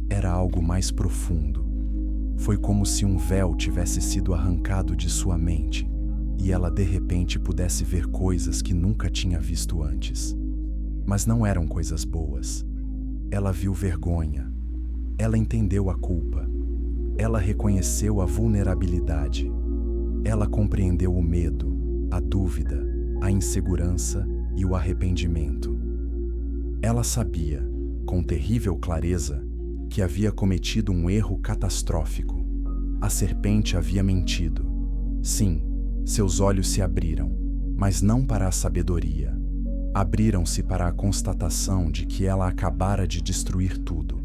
Era algo mais profundo. Foi como se um véu tivesse sido arrancado de sua mente, e ela de repente pudesse ver coisas que nunca tinha visto antes. Mas não eram coisas boas. Ela viu vergonha. Ela entendeu a culpa. Ela reconheceu a vulnerabilidade. Ela compreendeu o medo, a dúvida, a insegurança e o arrependimento. Ela sabia, com terrível clareza, que havia cometido um erro catastrófico. A serpente havia mentido. Sim, seus olhos se abriram, mas não para a sabedoria. Abriram-se para a constatação de que ela acabara de destruir tudo.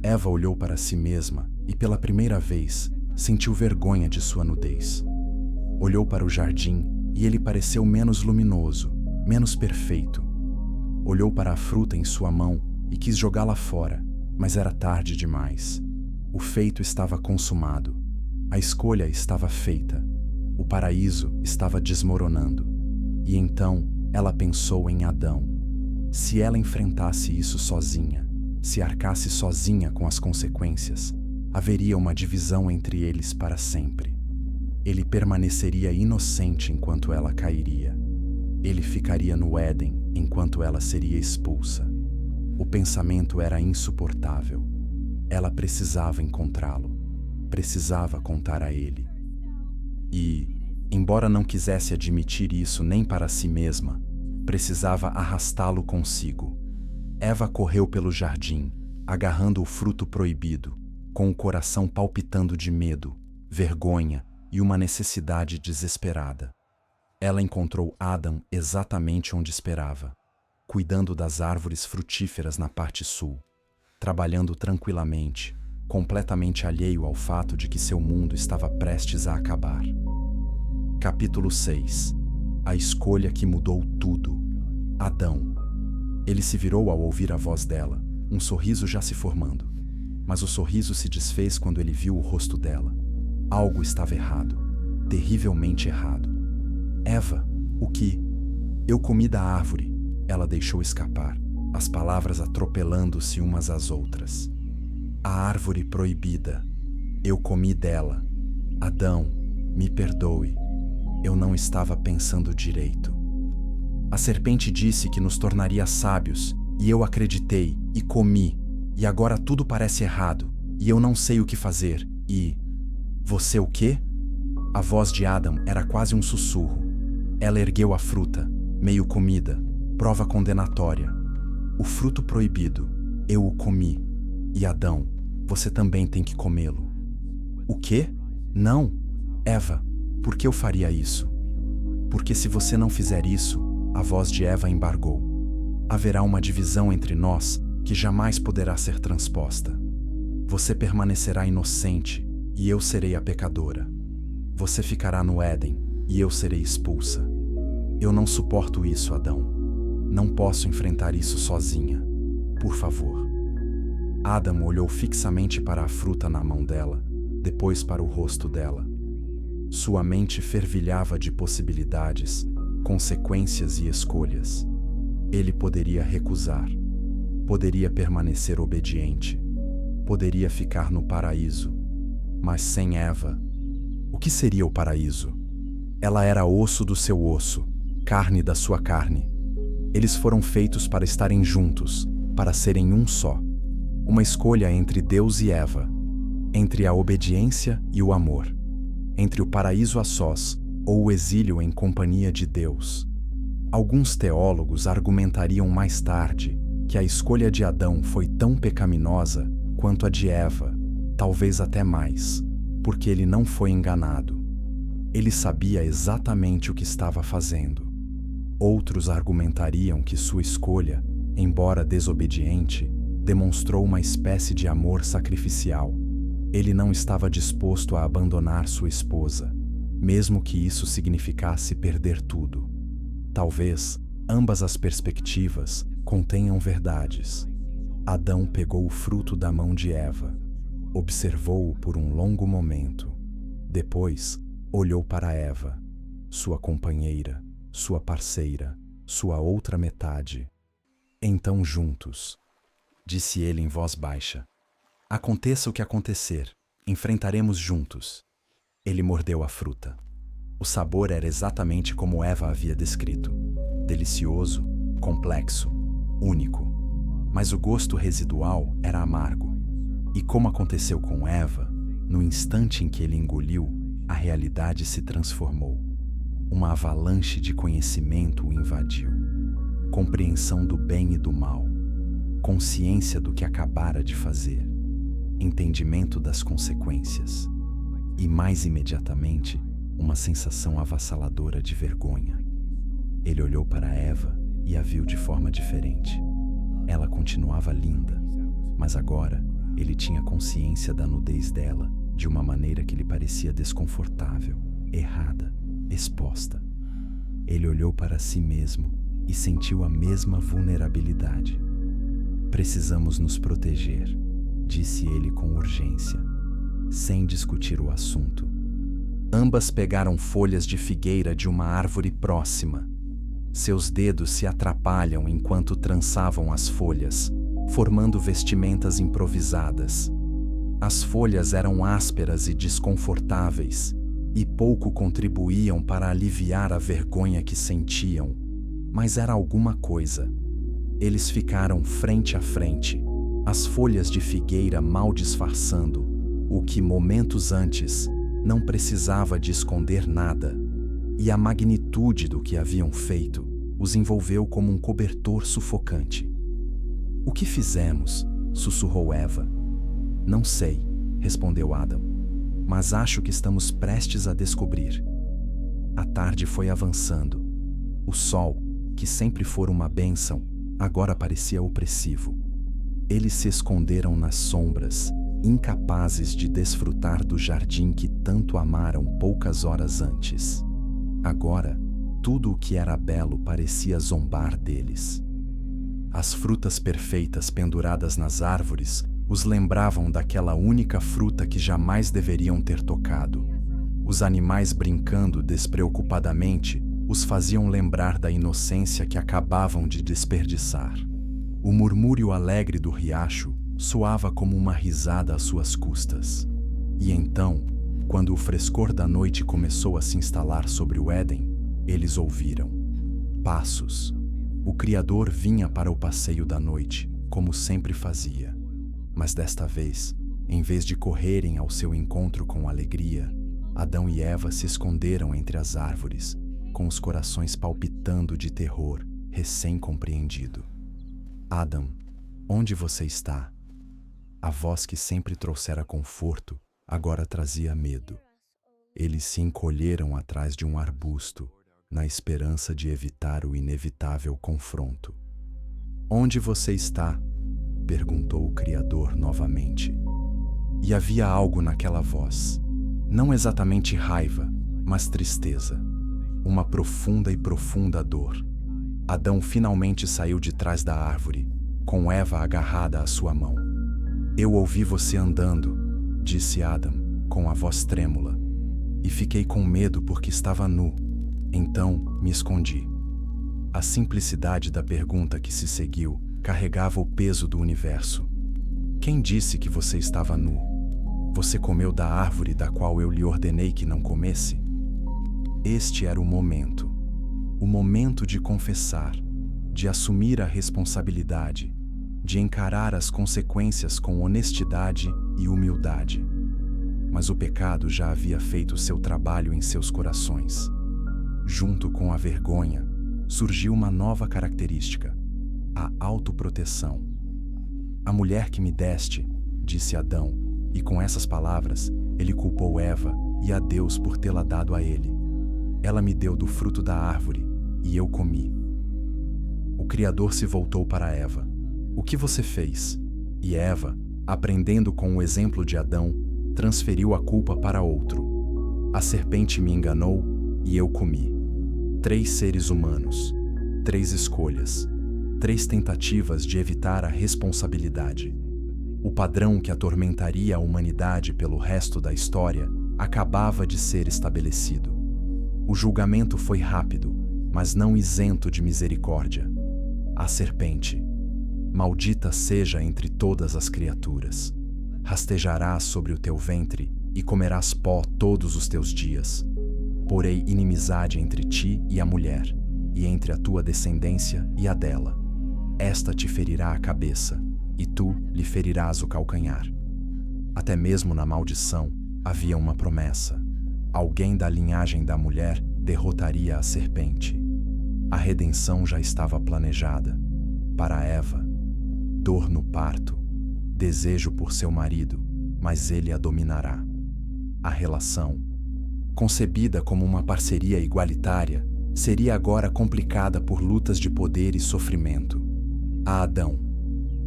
Eva olhou para si mesma e, pela primeira vez, sentiu vergonha de sua nudez. Olhou para o jardim e ele pareceu menos luminoso, menos perfeito. Olhou para a fruta em sua mão e quis jogá-la fora, mas era tarde demais. O feito estava consumado. A escolha estava feita. O paraíso estava desmoronando. E então ela pensou em Adão. Se ela enfrentasse isso sozinha, se arcasse sozinha com as consequências, haveria uma divisão entre eles para sempre. Ele permaneceria inocente enquanto ela cairia. Ele ficaria no Éden enquanto ela seria expulsa. O pensamento era insuportável. Ela precisava encontrá-lo. Precisava contar a ele. E, embora não quisesse admitir isso nem para si mesma, precisava arrastá-lo consigo. Eva correu pelo jardim, agarrando o fruto proibido, com o coração palpitando de medo, vergonha e uma necessidade desesperada. Ela encontrou Adão exatamente onde esperava, cuidando das árvores frutíferas na parte sul, trabalhando tranquilamente, completamente alheio ao fato de que seu mundo estava prestes a acabar. Capítulo 6. A escolha que mudou tudo. Adão. Ele se virou ao ouvir a voz dela, um sorriso já se formando. Mas o sorriso se desfez quando ele viu o rosto dela. Algo estava errado, terrivelmente errado. Eva, o que? Eu comi da árvore, ela deixou escapar, as palavras atropelando-se umas às outras. A árvore proibida. Eu comi dela. Adão, me perdoe. Eu não estava pensando direito. A serpente disse que nos tornaria sábios, e eu acreditei, e comi, e agora tudo parece errado, e eu não sei o que fazer, e... Você o quê? A voz de Adão era quase um sussurro. Ela ergueu a fruta, meio comida, prova condenatória. O fruto proibido, eu o comi. E Adão, você também tem que comê-lo. O quê? Não, Eva, por que eu faria isso? Porque se você não fizer isso, a voz de Eva embargou. Haverá uma divisão entre nós que jamais poderá ser transposta. Você permanecerá inocente e eu serei a pecadora. Você ficará no Éden e eu serei expulsa. Eu não suporto isso, Adão. Não posso enfrentar isso sozinha. Por favor. Adão olhou fixamente para a fruta na mão dela, depois para o rosto dela. Sua mente fervilhava de possibilidades, consequências e escolhas. Ele poderia recusar. Poderia permanecer obediente. Poderia ficar no paraíso. Mas sem Eva, o que seria o paraíso? Ela era osso do seu osso, carne da sua carne. Eles foram feitos para estarem juntos, para serem um só. Uma escolha entre Deus e Eva, entre a obediência e o amor, entre o paraíso a sós ou o exílio em companhia de Deus. Alguns teólogos argumentariam mais tarde que a escolha de Adão foi tão pecaminosa quanto a de Eva, talvez até mais, porque ele não foi enganado. Ele sabia exatamente o que estava fazendo. Outros argumentariam que sua escolha, embora desobediente, demonstrou uma espécie de amor sacrificial. Ele não estava disposto a abandonar sua esposa, mesmo que isso significasse perder tudo. Talvez ambas as perspectivas contenham verdades. Adão pegou o fruto da mão de Eva, observou-o por um longo momento. Depois, olhou para Eva, sua companheira, sua parceira, sua outra metade. Então juntos, disse ele em voz baixa, aconteça o que acontecer, enfrentaremos juntos. Ele mordeu a fruta. O sabor era exatamente como Eva havia descrito. Delicioso, complexo, único. Mas o gosto residual era amargo. E como aconteceu com Eva, no instante em que ele engoliu, a realidade se transformou. Uma avalanche de conhecimento o invadiu. Compreensão do bem e do mal. Consciência do que acabara de fazer. Entendimento das consequências. E mais imediatamente, uma sensação avassaladora de vergonha. Ele olhou para Eva e a viu de forma diferente. Ela continuava linda, mas agora ele tinha consciência da nudez dela de uma maneira que lhe parecia desconfortável, errada, exposta. Ele olhou para si mesmo e sentiu a mesma vulnerabilidade. Precisamos nos proteger, disse ele com urgência, sem discutir o assunto. Ambas pegaram folhas de figueira de uma árvore próxima. Seus dedos se atrapalham enquanto trançavam as folhas, formando vestimentas improvisadas. As folhas eram ásperas e desconfortáveis, e pouco contribuíam para aliviar a vergonha que sentiam, mas era alguma coisa. Eles ficaram frente a frente, as folhas de figueira mal disfarçando, o que momentos antes não precisava de esconder nada, e a magnitude do que haviam feito os envolveu como um cobertor sufocante. "O que fizemos?" sussurrou Eva. "Não sei", respondeu Adam, "mas acho que estamos prestes a descobrir." A tarde foi avançando. O sol, que sempre fora uma bênção, agora parecia opressivo. Eles se esconderam nas sombras, incapazes de desfrutar do jardim que tanto amaram poucas horas antes. Agora, tudo o que era belo parecia zombar deles. As frutas perfeitas penduradas nas árvores os lembravam daquela única fruta que jamais deveriam ter tocado. Os animais brincando despreocupadamente os faziam lembrar da inocência que acabavam de desperdiçar. O murmúrio alegre do riacho soava como uma risada às suas custas. E então, quando o frescor da noite começou a se instalar sobre o Éden, eles ouviram passos. O Criador vinha para o passeio da noite, como sempre fazia. Mas desta vez, em vez de correrem ao seu encontro com alegria, Adão e Eva se esconderam entre as árvores, com os corações palpitando de terror recém-compreendido. "Adão, onde você está?" A voz que sempre trouxera conforto agora trazia medo. Eles se encolheram atrás de um arbusto, na esperança de evitar o inevitável confronto. "Onde você está?" perguntou o Criador novamente. E havia algo naquela voz, não exatamente raiva, mas tristeza, uma profunda e profunda dor. Adão finalmente saiu de trás da árvore, com Eva agarrada à sua mão. "Eu ouvi você andando", disse Adão, com a voz trêmula, "e fiquei com medo porque estava nu. Então me escondi." A simplicidade da pergunta que se seguiu carregava o peso do universo. "Quem disse que você estava nu? Você comeu da árvore da qual eu lhe ordenei que não comesse?" Este era o momento de confessar, de assumir a responsabilidade, de encarar as consequências com honestidade e humildade. Mas o pecado já havia feito seu trabalho em seus corações. Junto com a vergonha, surgiu uma nova característica: a autoproteção. "A mulher que me deste", disse Adão, e com essas palavras, ele culpou Eva e a Deus por tê-la dado a ele. "Ela me deu do fruto da árvore, e eu comi." O Criador se voltou para Eva. "O que você fez?" E Eva, aprendendo com o exemplo de Adão, transferiu a culpa para outro. "A serpente me enganou e eu comi." 3 seres humanos, 3 escolhas, 3 tentativas de evitar a responsabilidade. O padrão que atormentaria a humanidade pelo resto da história acabava de ser estabelecido. O julgamento foi rápido, mas não isento de misericórdia. A serpente: "Maldita seja entre todas as criaturas. Rastejarás sobre o teu ventre e comerás pó todos os teus dias. Porei inimizade entre ti e a mulher, e entre a tua descendência e a dela. Esta te ferirá a cabeça, e tu lhe ferirás o calcanhar." Até mesmo na maldição havia uma promessa: alguém da linhagem da mulher derrotaria a serpente. A redenção já estava planejada. Para Eva, dor no parto, desejo por seu marido, mas ele a dominará. A relação, concebida como uma parceria igualitária, seria agora complicada por lutas de poder e sofrimento. A Adão: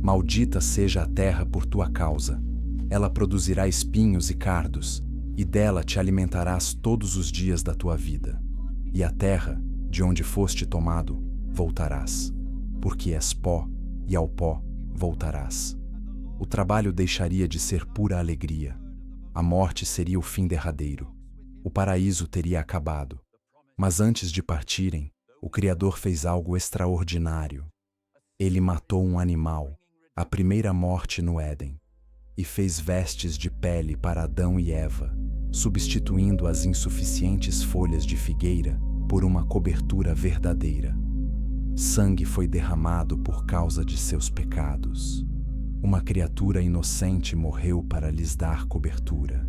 maldita seja a terra por tua causa. Ela produzirá espinhos e cardos, e dela te alimentarás todos os dias da tua vida. E a terra, de onde foste tomado, voltarás, porque és pó, e ao pó voltarás. O trabalho deixaria de ser pura alegria. A morte seria o fim derradeiro. O paraíso teria acabado. Mas antes de partirem, o Criador fez algo extraordinário. Ele matou um animal, a primeira morte no Éden, e fez vestes de pele para Adão e Eva, substituindo as insuficientes folhas de figueira por uma cobertura verdadeira. Sangue foi derramado por causa de seus pecados. Uma criatura inocente morreu para lhes dar cobertura.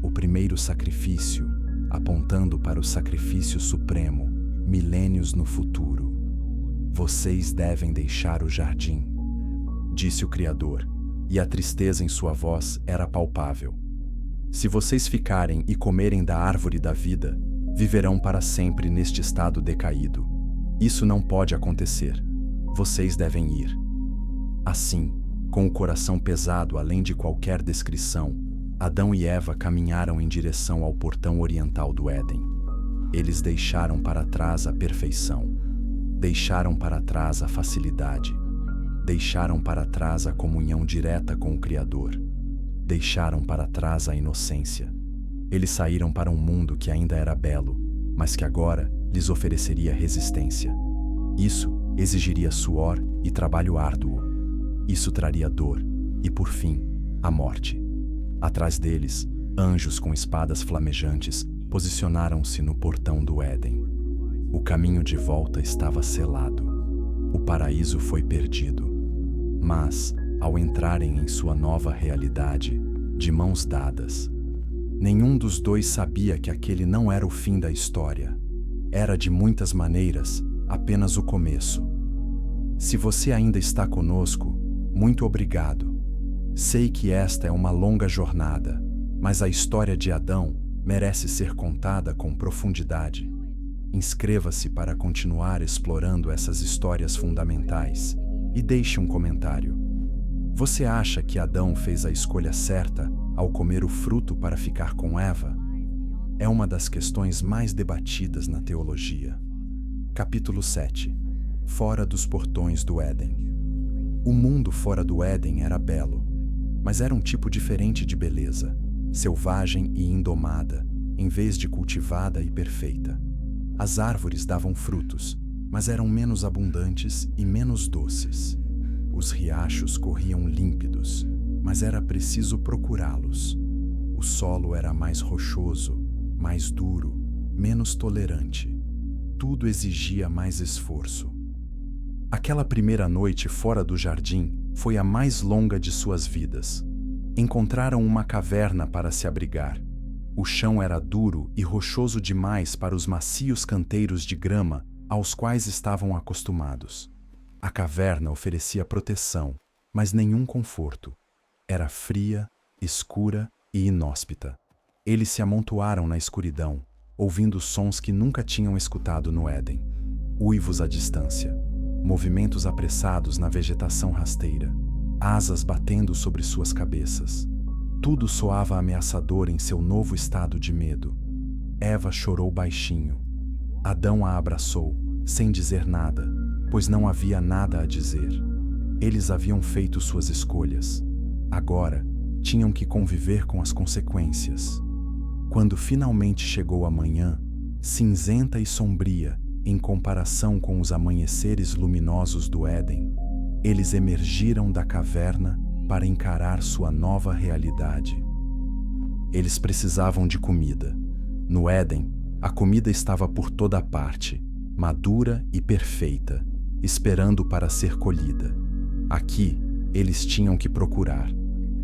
O primeiro sacrifício, apontando para o sacrifício supremo, milênios no futuro. Vocês devem deixar o jardim, disse o Criador, e a tristeza em sua voz era palpável. Se vocês ficarem e comerem da árvore da vida, viverão para sempre neste estado decaído. Isso não pode acontecer. Vocês devem ir. Assim, com o coração pesado além de qualquer descrição, Adão e Eva caminharam em direção ao portão oriental do Éden. Eles deixaram para trás a perfeição, deixaram para trás a facilidade, deixaram para trás a comunhão direta com o Criador, deixaram para trás a inocência. Eles saíram para um mundo que ainda era belo, mas que agora lhes ofereceria resistência. Isso exigiria suor e trabalho árduo. Isso traria dor e, por fim, a morte. Atrás deles, anjos com espadas flamejantes posicionaram-se no portão do Éden. O caminho de volta estava selado. O paraíso foi perdido. Mas, ao entrarem em sua nova realidade, de mãos dadas, nenhum dos dois sabia que aquele não era o fim da história. Era, de muitas maneiras, apenas o começo. Se você ainda está conosco, muito obrigado. Sei que esta é uma longa jornada, mas a história de Adão merece ser contada com profundidade. Inscreva-se para continuar explorando essas histórias fundamentais e deixe um comentário. Você acha que Adão fez a escolha certa ao comer o fruto para ficar com Eva? É uma das questões mais debatidas na teologia. Capítulo 7. Fora dos portões do Éden. O mundo fora do Éden era belo, mas era um tipo diferente de beleza, selvagem e indomada, em vez de cultivada e perfeita. As árvores davam frutos, mas eram menos abundantes e menos doces. Os riachos corriam límpidos, mas era preciso procurá-los. O solo era mais rochoso, mais duro, menos tolerante. Tudo exigia mais esforço. Aquela primeira noite fora do jardim foi a mais longa de suas vidas. Encontraram uma caverna para se abrigar. O chão era duro e rochoso demais para os macios canteiros de grama aos quais estavam acostumados. A caverna oferecia proteção, mas nenhum conforto. Era fria, escura e inóspita. Eles se amontoaram na escuridão, ouvindo sons que nunca tinham escutado no Éden. Uivos à distância, movimentos apressados na vegetação rasteira, asas batendo sobre suas cabeças. Tudo soava ameaçador em seu novo estado de medo. Eva chorou baixinho. Adão a abraçou, sem dizer nada, pois não havia nada a dizer. Eles haviam feito suas escolhas. Agora, tinham que conviver com as consequências. Quando finalmente chegou a manhã, cinzenta e sombria, em comparação com os amanheceres luminosos do Éden, eles emergiram da caverna para encarar sua nova realidade. Eles precisavam de comida. No Éden, a comida estava por toda parte, madura e perfeita, esperando para ser colhida. Aqui, eles tinham que procurar.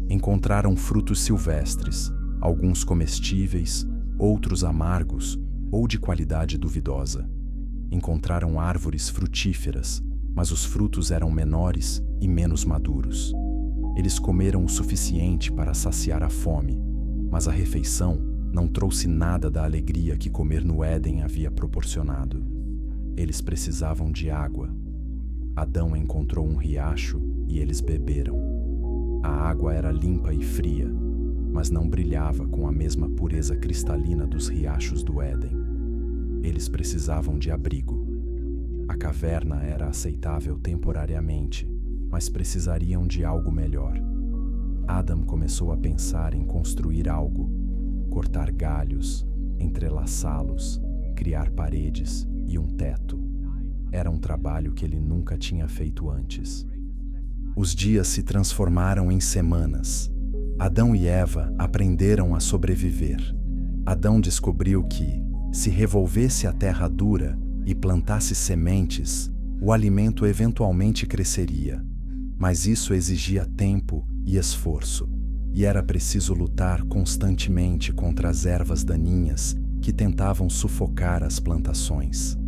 Encontraram frutos silvestres, alguns comestíveis, outros amargos ou de qualidade duvidosa. Encontraram árvores frutíferas, mas os frutos eram menores e menos maduros. Eles comeram o suficiente para saciar a fome, mas a refeição não trouxe nada da alegria que comer no Éden havia proporcionado. Eles precisavam de água. Adão encontrou um riacho e eles beberam. A água era limpa e fria, mas não brilhava com a mesma pureza cristalina dos riachos do Éden. Eles precisavam de abrigo. A caverna era aceitável temporariamente, mas precisariam de algo melhor. Adão começou a pensar em construir algo, cortar galhos, entrelaçá-los, criar paredes e um teto. Era um trabalho que ele nunca tinha feito antes. Os dias se transformaram em semanas. Adão e Eva aprenderam a sobreviver. Adão descobriu que, se revolvesse a terra dura e plantasse sementes, o alimento eventualmente cresceria. Mas isso exigia tempo e esforço, e era preciso lutar constantemente contra as ervas daninhas que tentavam sufocar as plantações.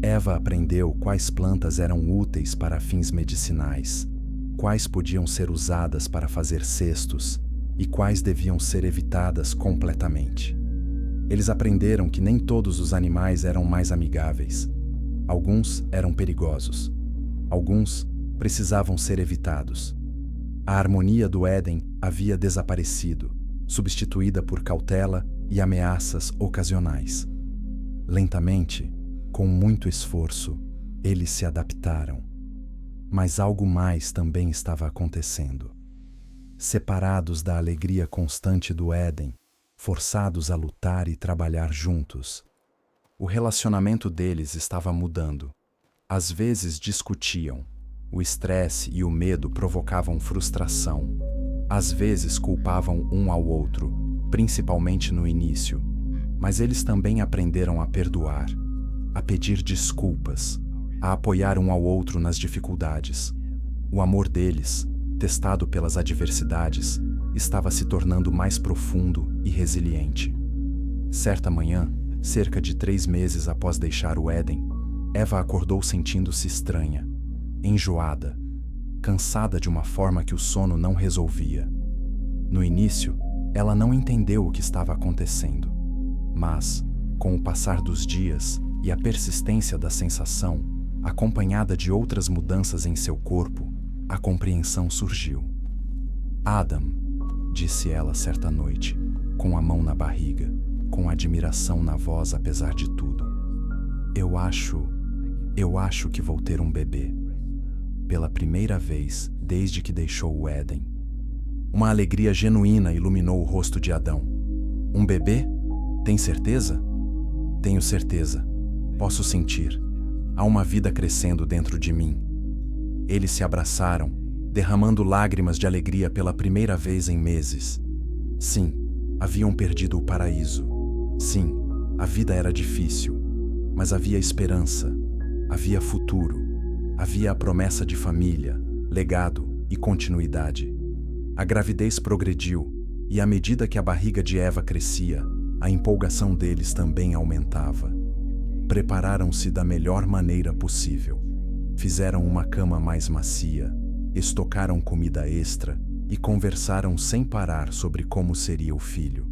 Eva aprendeu quais plantas eram úteis para fins medicinais, quais podiam ser usadas para fazer cestos e quais deviam ser evitadas completamente. Eles aprenderam que nem todos os animais eram mais amigáveis. Alguns eram perigosos. Alguns precisavam ser evitados. A harmonia do Éden havia desaparecido, substituída por cautela e ameaças ocasionais. Lentamente, com muito esforço, eles se adaptaram. Mas algo mais também estava acontecendo. Separados da alegria constante do Éden, forçados a lutar e trabalhar juntos, o relacionamento deles estava mudando. Às vezes discutiam. O estresse e o medo provocavam frustração. Às vezes culpavam um ao outro, principalmente no início. Mas eles também aprenderam a perdoar, a pedir desculpas, a apoiar um ao outro nas dificuldades. O amor deles, testado pelas adversidades, estava se tornando mais profundo e resiliente. Certa manhã, cerca de 3 meses após deixar o Éden, Eva acordou sentindo-se estranha, enjoada, cansada de uma forma que o sono não resolvia. No início, ela não entendeu o que estava acontecendo, mas, com o passar dos dias e a persistência da sensação, acompanhada de outras mudanças em seu corpo, a compreensão surgiu. "Adam", disse ela certa noite, com a mão na barriga, com admiração na voz apesar de tudo. Eu acho que vou ter um bebê. Pela primeira vez desde que deixou o Éden." Uma alegria genuína iluminou o rosto de Adão. "Um bebê? Tem certeza?" "Tenho certeza. Posso sentir. Há uma vida crescendo dentro de mim." Eles se abraçaram, derramando lágrimas de alegria pela primeira vez em meses. Sim, haviam perdido o paraíso. Sim, a vida era difícil, mas havia esperança, havia futuro, havia a promessa de família, legado e continuidade. A gravidez progrediu, e à medida que a barriga de Eva crescia, a empolgação deles também aumentava. Prepararam-se da melhor maneira possível. Fizeram uma cama mais macia, estocaram comida extra e conversaram sem parar sobre como seria o filho.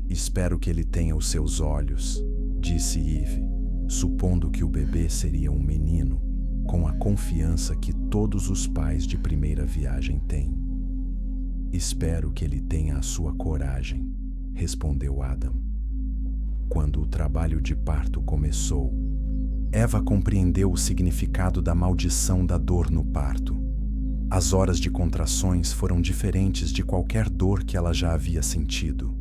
"Espero que ele tenha os seus olhos", disse Eve, supondo que o bebê seria um menino, com a confiança que todos os pais de primeira viagem têm. "Espero que ele tenha a sua coragem", respondeu Adão. Quando o trabalho de parto começou, Eva compreendeu o significado da maldição da dor no parto. As horas de contrações foram diferentes de qualquer dor que ela já havia sentido.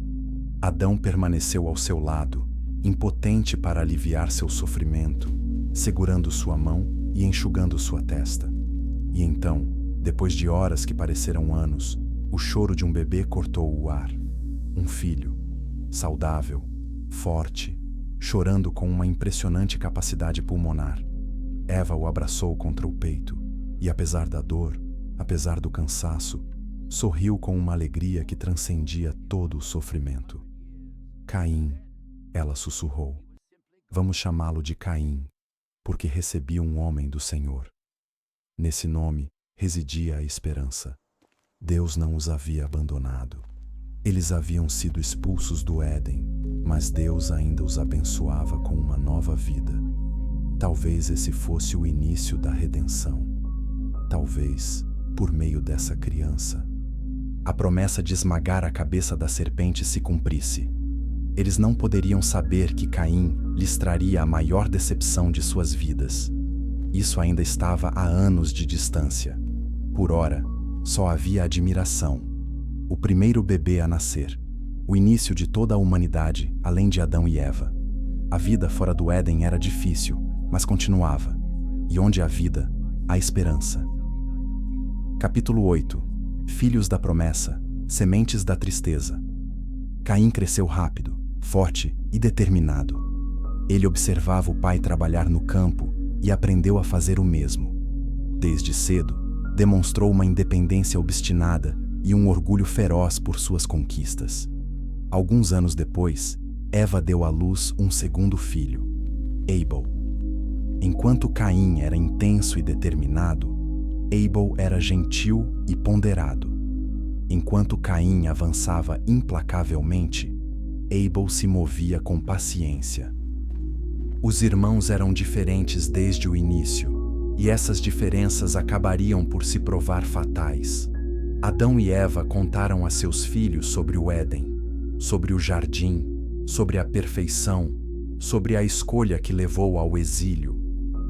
Adão permaneceu ao seu lado, impotente para aliviar seu sofrimento, segurando sua mão e enxugando sua testa. E então, depois de horas que pareceram anos, o choro de um bebê cortou o ar. Um filho, saudável, forte, chorando com uma impressionante capacidade pulmonar. Eva o abraçou contra o peito e, apesar da dor, apesar do cansaço, sorriu com uma alegria que transcendia todo o sofrimento. "Caim", ela sussurrou. "Vamos chamá-lo de Caim, porque recebi um homem do Senhor." Nesse nome residia a esperança. Deus não os havia abandonado. Eles haviam sido expulsos do Éden, mas Deus ainda os abençoava com uma nova vida. Talvez esse fosse o início da redenção. Talvez, por meio dessa criança, a promessa de esmagar a cabeça da serpente se cumprisse. Eles não poderiam saber que Caim lhes traria a maior decepção de suas vidas. Isso ainda estava a anos de distância. Por ora, só havia admiração. O primeiro bebê a nascer. O início de toda a humanidade, além de Adão e Eva. A vida fora do Éden era difícil, mas continuava. E onde há vida, há esperança. Capítulo 8. Filhos da promessa, sementes da tristeza. Caim cresceu rápido, forte e determinado. Ele observava o pai trabalhar no campo e aprendeu a fazer o mesmo. Desde cedo, demonstrou uma independência obstinada e um orgulho feroz por suas conquistas. Alguns anos depois, Eva deu à luz um segundo filho, Abel. Enquanto Caim era intenso e determinado, Abel era gentil e ponderado. Enquanto Caim avançava implacavelmente, Abel se movia com paciência. Os irmãos eram diferentes desde o início, e essas diferenças acabariam por se provar fatais. Adão e Eva contaram a seus filhos sobre o Éden, sobre o jardim, sobre a perfeição, sobre a escolha que levou ao exílio.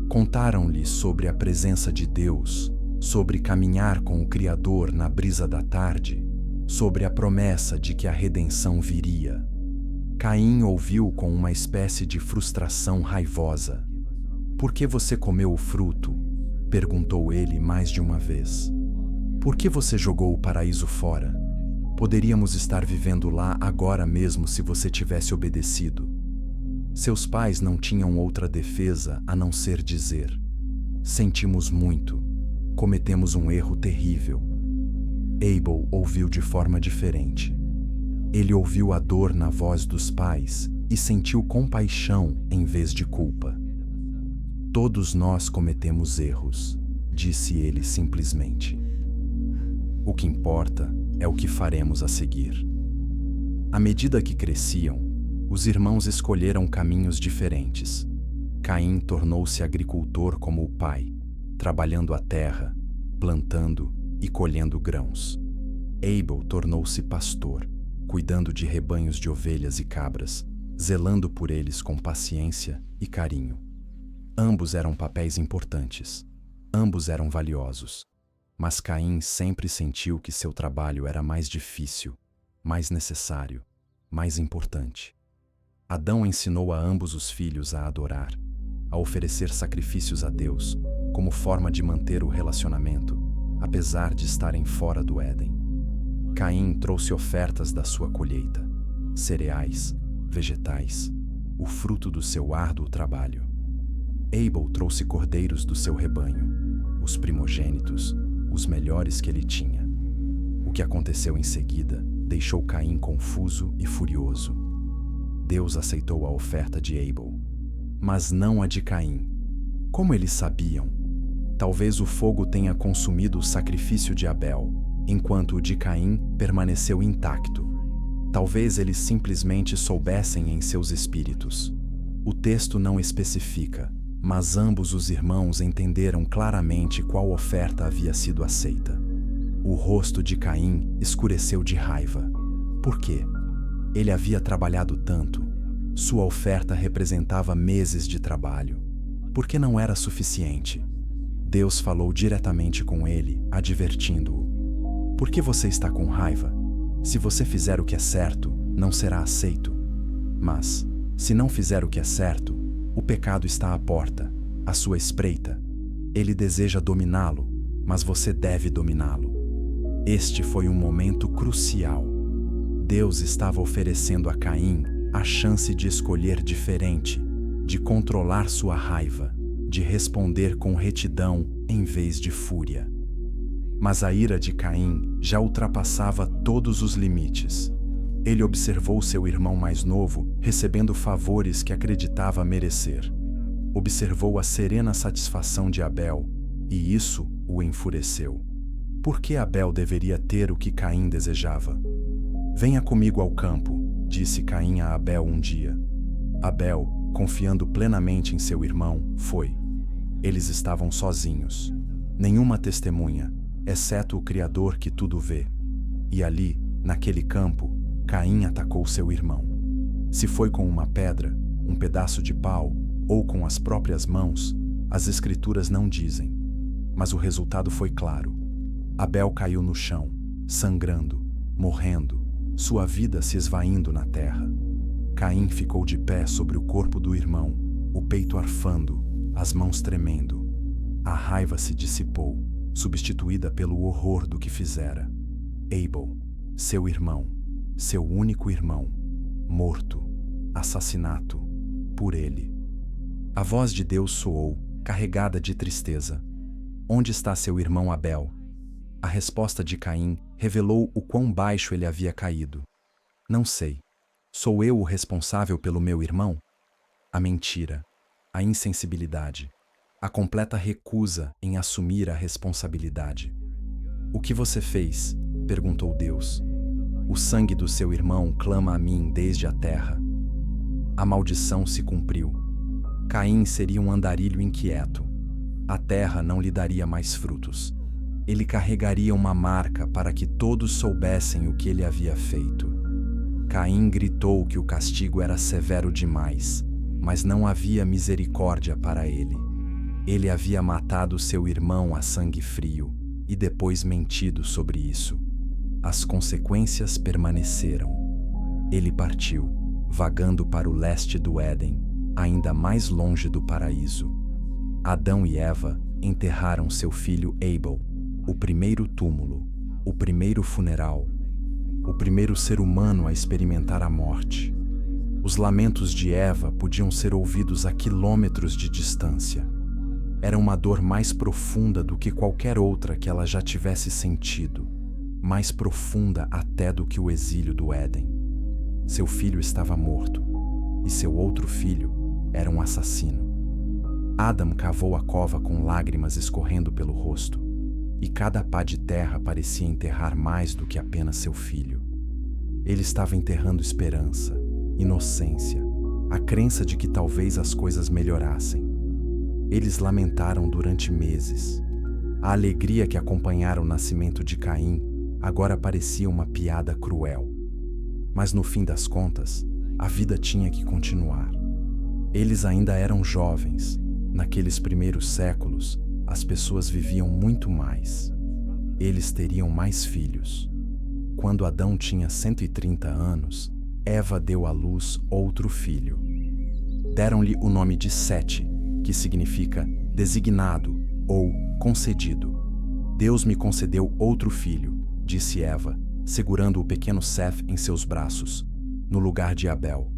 Contaram-lhe sobre a presença de Deus, sobre caminhar com o Criador na brisa da tarde, sobre a promessa de que a redenção viria. Caim ouviu com uma espécie de frustração raivosa. "Por que você comeu o fruto?" perguntou ele mais de uma vez. "Por que você jogou o paraíso fora? Poderíamos estar vivendo lá agora mesmo se você tivesse obedecido." Seus pais não tinham outra defesa a não ser dizer: "Sentimos muito. Cometemos um erro terrível." Abel ouviu de forma diferente. Ele ouviu a dor na voz dos pais e sentiu compaixão em vez de culpa. "Todos nós cometemos erros", disse ele simplesmente. "O que importa é o que faremos a seguir." À medida que cresciam, os irmãos escolheram caminhos diferentes. Caim tornou-se agricultor como o pai, trabalhando a terra, plantando e colhendo grãos. Abel tornou-se pastor, cuidando de rebanhos de ovelhas e cabras, zelando por eles com paciência e carinho. Ambos eram papéis importantes, ambos eram valiosos, mas Caim sempre sentiu que seu trabalho era mais difícil, mais necessário, mais importante. Adão ensinou a ambos os filhos a adorar, a oferecer sacrifícios a Deus, como forma de manter o relacionamento, apesar de estarem fora do Éden. Caim trouxe ofertas da sua colheita, cereais, vegetais, o fruto do seu árduo trabalho. Abel trouxe cordeiros do seu rebanho, os primogênitos, os melhores que ele tinha. O que aconteceu em seguida deixou Caim confuso e furioso. Deus aceitou a oferta de Abel, mas não a de Caim. Como eles sabiam? Talvez o fogo tenha consumido o sacrifício de Abel, enquanto o de Caim permaneceu intacto. Talvez eles simplesmente soubessem em seus espíritos. O texto não especifica, mas ambos os irmãos entenderam claramente qual oferta havia sido aceita. O rosto de Caim escureceu de raiva. Por quê? Ele havia trabalhado tanto. Sua oferta representava meses de trabalho. Por que não era suficiente? Deus falou diretamente com ele, advertindo-o. "Por que você está com raiva? Se você fizer o que é certo, não será aceito. Mas, se não fizer o que é certo, o pecado está à porta, à sua espreita. Ele deseja dominá-lo, mas você deve dominá-lo." Este foi um momento crucial. Deus estava oferecendo a Caim a chance de escolher diferente, de controlar sua raiva, de responder com retidão em vez de fúria. Mas a ira de Caim já ultrapassava todos os limites. Ele observou seu irmão mais novo recebendo favores que acreditava merecer. Observou a serena satisfação de Abel, e isso o enfureceu. Por que Abel deveria ter o que Caim desejava? "Venha comigo ao campo", disse Caim a Abel um dia. Abel, confiando plenamente em seu irmão, foi. Eles estavam sozinhos. Nenhuma testemunha, exceto o Criador que tudo vê. E ali, naquele campo, Caim atacou seu irmão. Se foi com uma pedra, um pedaço de pau ou com as próprias mãos, as Escrituras não dizem. Mas o resultado foi claro. Abel caiu no chão, sangrando, morrendo, sua vida se esvaindo na terra. Caim ficou de pé sobre o corpo do irmão, o peito arfando, as mãos tremendo. A raiva se dissipou, substituída pelo horror do que fizera. Abel, seu irmão, seu único irmão, morto, assassinato, por ele. A voz de Deus soou, carregada de tristeza. Onde está seu irmão Abel? A resposta de Caim revelou o quão baixo ele havia caído. Não sei. Sou eu o responsável pelo meu irmão? A mentira, a insensibilidade, a completa recusa em assumir a responsabilidade. O que você fez? Perguntou Deus. O sangue do seu irmão clama a mim desde a terra. A maldição se cumpriu. Caim seria um andarilho inquieto. A terra não lhe daria mais frutos. Ele carregaria uma marca para que todos soubessem o que ele havia feito. Caim gritou que o castigo era severo demais, mas não havia misericórdia para ele. Ele havia matado seu irmão a sangue frio e depois mentido sobre isso. As consequências permaneceram. Ele partiu, vagando para o leste do Éden, ainda mais longe do paraíso. Adão e Eva enterraram seu filho Abel, o primeiro túmulo, o primeiro funeral, o primeiro ser humano a experimentar a morte. Os lamentos de Eva podiam ser ouvidos a quilômetros de distância. Era uma dor mais profunda do que qualquer outra que ela já tivesse sentido, mais profunda até do que o exílio do Éden. Seu filho estava morto, e seu outro filho era um assassino. Adão cavou a cova com lágrimas escorrendo pelo rosto, e cada pá de terra parecia enterrar mais do que apenas seu filho. Ele estava enterrando esperança, inocência, a crença de que talvez as coisas melhorassem. Eles lamentaram durante meses. A alegria que acompanhara o nascimento de Caim agora parecia uma piada cruel. Mas no fim das contas, a vida tinha que continuar. Eles ainda eram jovens. Naqueles primeiros séculos, as pessoas viviam muito mais. Eles teriam mais filhos. Quando Adão tinha 130 anos, Eva deu à luz outro filho. Deram-lhe o nome de Sete, que significa designado ou concedido. Deus me concedeu outro filho, disse Eva, segurando o pequeno Seth em seus braços, no lugar de Abel.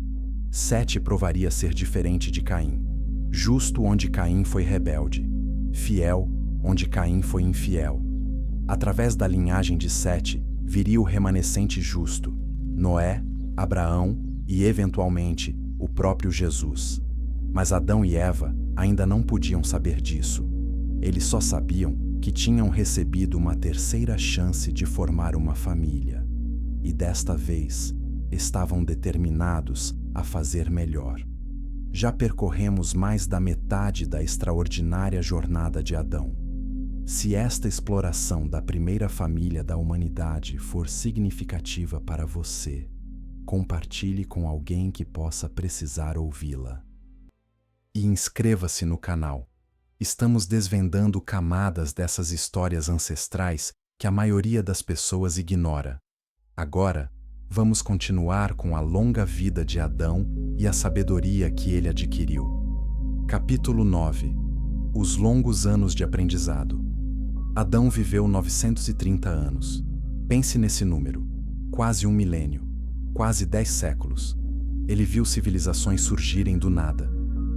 Sete provaria ser diferente de Caim, justo onde Caim foi rebelde, fiel onde Caim foi infiel. Através da linhagem de Sete viria o remanescente justo, Noé, Abraão e, eventualmente, o próprio Jesus. Mas Adão e Eva ainda não podiam saber disso. Eles só sabiam que tinham recebido uma terceira chance de formar uma família. E desta vez, estavam determinados a fazer melhor. Já percorremos mais da metade da extraordinária jornada de Adão. Se esta exploração da primeira família da humanidade for significativa para você, compartilhe com alguém que possa precisar ouvi-la. E inscreva-se no canal. Estamos desvendando camadas dessas histórias ancestrais que a maioria das pessoas ignora. Agora, vamos continuar com a longa vida de Adão e a sabedoria que ele adquiriu. Capítulo 9. Os longos anos de aprendizado. Adão viveu 930 anos. Pense nesse número. Quase 1 milênio. Quase 10 séculos. Ele viu civilizações surgirem do nada.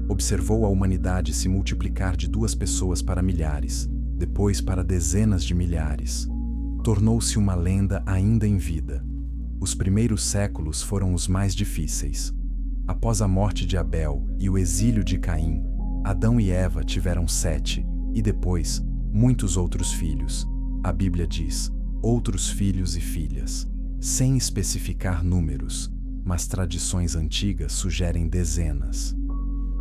Observou a humanidade se multiplicar de 2 pessoas para milhares, depois para dezenas de milhares. Tornou-se uma lenda ainda em vida. Os primeiros séculos foram os mais difíceis. Após a morte de Abel e o exílio de Caim, Adão e Eva tiveram Sete, e depois, muitos outros filhos. A Bíblia diz, outros filhos e filhas, sem especificar números, mas tradições antigas sugerem dezenas.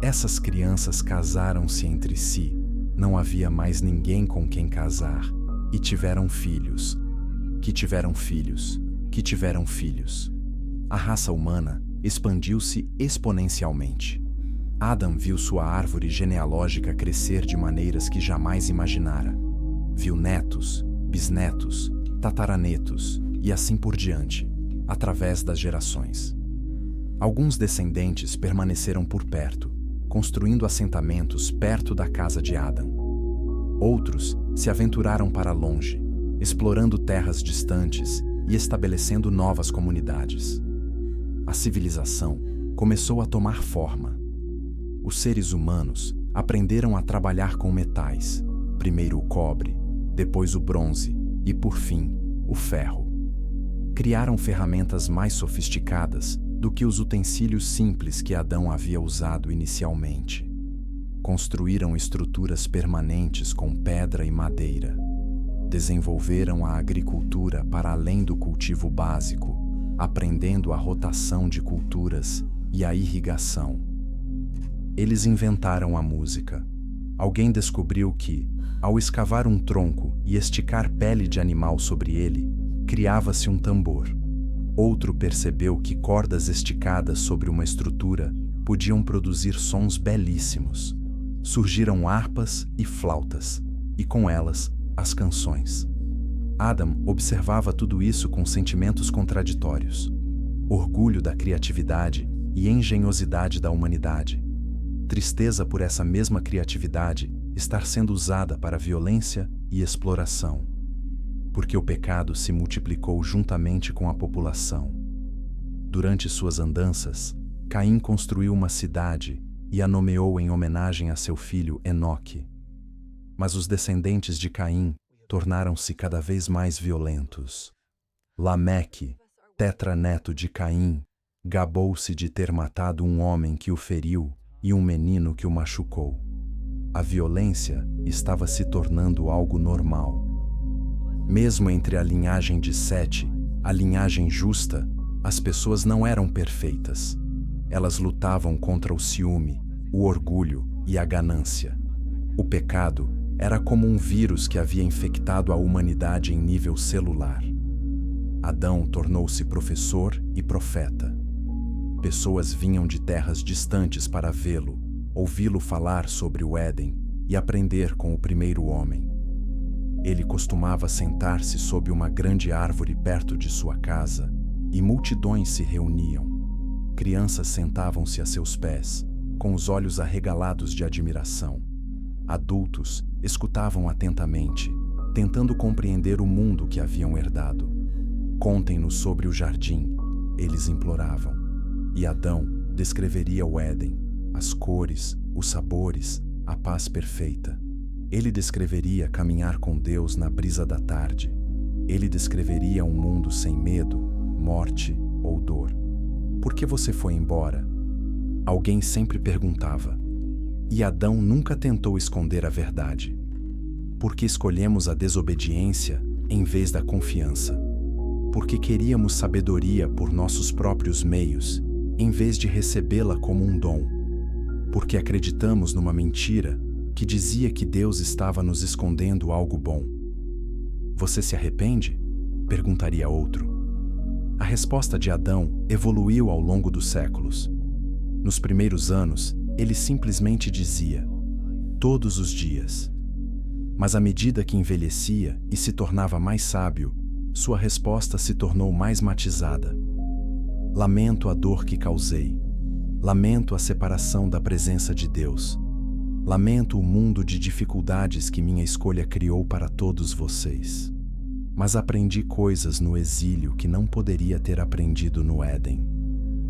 Essas crianças casaram-se entre si, não havia mais ninguém com quem casar, e tiveram filhos, que tiveram filhos, que tiveram filhos. A raça humana expandiu-se exponencialmente. Adam viu sua árvore genealógica crescer de maneiras que jamais imaginara. Viu netos, bisnetos, tataranetos e assim por diante, através das gerações. Alguns descendentes permaneceram por perto, construindo assentamentos perto da casa de Adão. Outros se aventuraram para longe, explorando terras distantes e estabelecendo novas comunidades. A civilização começou a tomar forma. Os seres humanos aprenderam a trabalhar com metais, primeiro o cobre, depois o bronze e, por fim, o ferro. Criaram ferramentas mais sofisticadas do que os utensílios simples que Adão havia usado inicialmente. Construíram estruturas permanentes com pedra e madeira. Desenvolveram a agricultura para além do cultivo básico, aprendendo a rotação de culturas e a irrigação. Eles inventaram a música. Alguém descobriu que, ao escavar um tronco e esticar pele de animal sobre ele, criava-se um tambor. Outro percebeu que cordas esticadas sobre uma estrutura podiam produzir sons belíssimos. Surgiram harpas e flautas, e com elas, as canções. Adam observava tudo isso com sentimentos contraditórios. Orgulho da criatividade e engenhosidade da humanidade. Tristeza por essa mesma criatividade estar sendo usada para violência e exploração. Porque o pecado se multiplicou juntamente com a população. Durante suas andanças, Caim construiu uma cidade e a nomeou em homenagem a seu filho Enoque. Mas os descendentes de Caim tornaram-se cada vez mais violentos. Lameque, tetraneto de Caim, gabou-se de ter matado um homem que o feriu e um menino que o machucou. A violência estava se tornando algo normal. Mesmo entre a linhagem de Sete, a linhagem justa, as pessoas não eram perfeitas. Elas lutavam contra o ciúme, o orgulho e a ganância. O pecado era como um vírus que havia infectado a humanidade em nível celular. Adão tornou-se professor e profeta. Pessoas vinham de terras distantes para vê-lo, ouvi-lo falar sobre o Éden e aprender com o primeiro homem. Ele costumava sentar-se sob uma grande árvore perto de sua casa e multidões se reuniam. Crianças sentavam-se a seus pés, com os olhos arregalados de admiração. Adultos escutavam atentamente, tentando compreender o mundo que haviam herdado. Contem-nos sobre o jardim, eles imploravam. E Adão descreveria o Éden, as cores, os sabores, a paz perfeita. Ele descreveria caminhar com Deus na brisa da tarde. Ele descreveria um mundo sem medo, morte ou dor. Por que você foi embora? Alguém sempre perguntava. E Adão nunca tentou esconder a verdade. Porque escolhemos a desobediência em vez da confiança. Porque queríamos sabedoria por nossos próprios meios, em vez de recebê-la como um dom. Porque acreditamos numa mentira que dizia que Deus estava nos escondendo algo bom. Você se arrepende? Perguntaria outro. A resposta de Adão evoluiu ao longo dos séculos. Nos primeiros anos, ele simplesmente dizia, todos os dias. Mas à medida que envelhecia e se tornava mais sábio, sua resposta se tornou mais matizada. Lamento a dor que causei. Lamento a separação da presença de Deus. Lamento o mundo de dificuldades que minha escolha criou para todos vocês. Mas aprendi coisas no exílio que não poderia ter aprendido no Éden.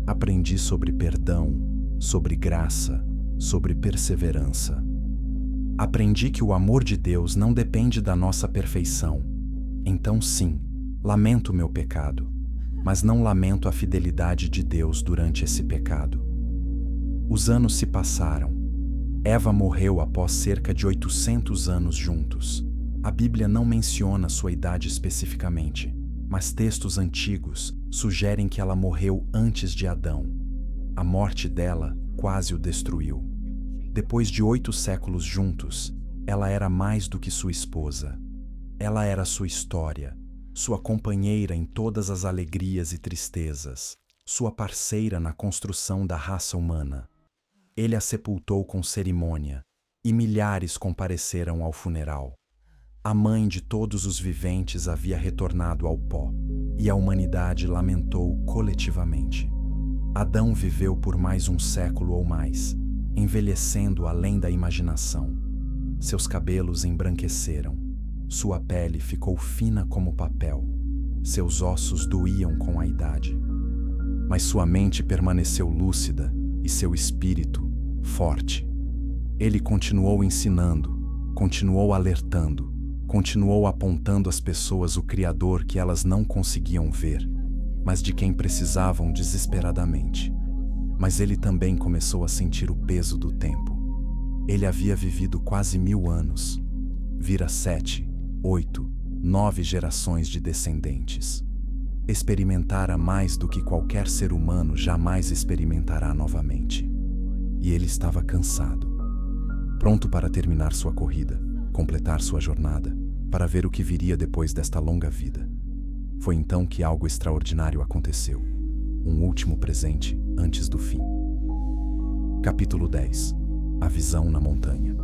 Aprendi sobre perdão, sobre graça, sobre perseverança. Aprendi que o amor de Deus não depende da nossa perfeição. Então sim, lamento meu pecado, mas não lamento a fidelidade de Deus durante esse pecado. Os anos se passaram. Eva morreu após cerca de 800 anos juntos. A Bíblia não menciona sua idade especificamente, mas textos antigos sugerem que ela morreu antes de Adão. A morte dela quase o destruiu. Depois de 8 séculos juntos, ela era mais do que sua esposa. Ela era sua história, sua companheira em todas as alegrias e tristezas, sua parceira na construção da raça humana. Ele a sepultou com cerimônia, e milhares compareceram ao funeral. A mãe de todos os viventes havia retornado ao pó, e a humanidade lamentou coletivamente. Adão viveu por mais um século ou mais, envelhecendo além da imaginação. Seus cabelos embranqueceram, sua pele ficou fina como papel, seus ossos doíam com a idade. Mas sua mente permaneceu lúcida e seu espírito forte. Ele continuou ensinando, continuou alertando, continuou apontando às pessoas o Criador que elas não conseguiam ver, mas de quem precisavam desesperadamente. Mas ele também começou a sentir o peso do tempo. Ele havia vivido quase 1000 anos. Vira 7, 8, 9 gerações de descendentes. Experimentara mais do que qualquer ser humano jamais experimentará novamente. E ele estava cansado, pronto para terminar sua corrida, completar sua jornada, para ver o que viria depois desta longa vida. Foi então que algo extraordinário aconteceu. Um último presente antes do fim. Capítulo 10. A visão na montanha.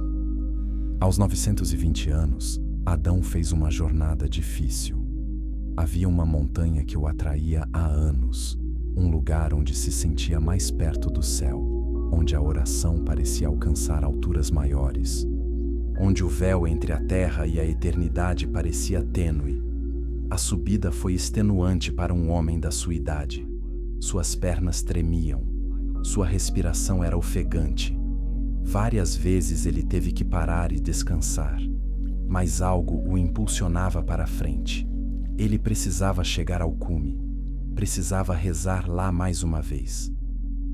Aos 920 anos, Adão fez uma jornada difícil. Havia uma montanha que o atraía há anos, um lugar onde se sentia mais perto do céu, onde a oração parecia alcançar alturas maiores, onde o véu entre a terra e a eternidade parecia tênue. A subida foi extenuante para um homem da sua idade. Suas pernas tremiam, sua respiração era ofegante. Várias vezes ele teve que parar e descansar, mas algo o impulsionava para frente. Ele precisava chegar ao cume, precisava rezar lá mais uma vez.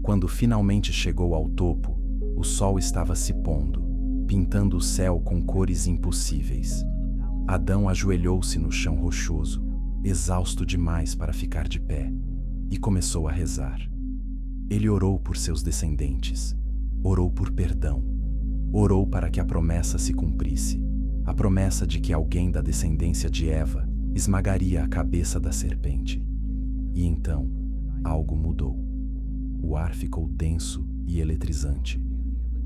Quando finalmente chegou ao topo, o sol estava se pondo, pintando o céu com cores impossíveis. Adão ajoelhou-se no chão rochoso, exausto demais para ficar de pé, e começou a rezar. Ele orou por seus descendentes, orou por perdão, orou para que a promessa se cumprisse, a promessa de que alguém da descendência de Eva esmagaria a cabeça da serpente. E então, algo mudou. O ar ficou denso e eletrizante.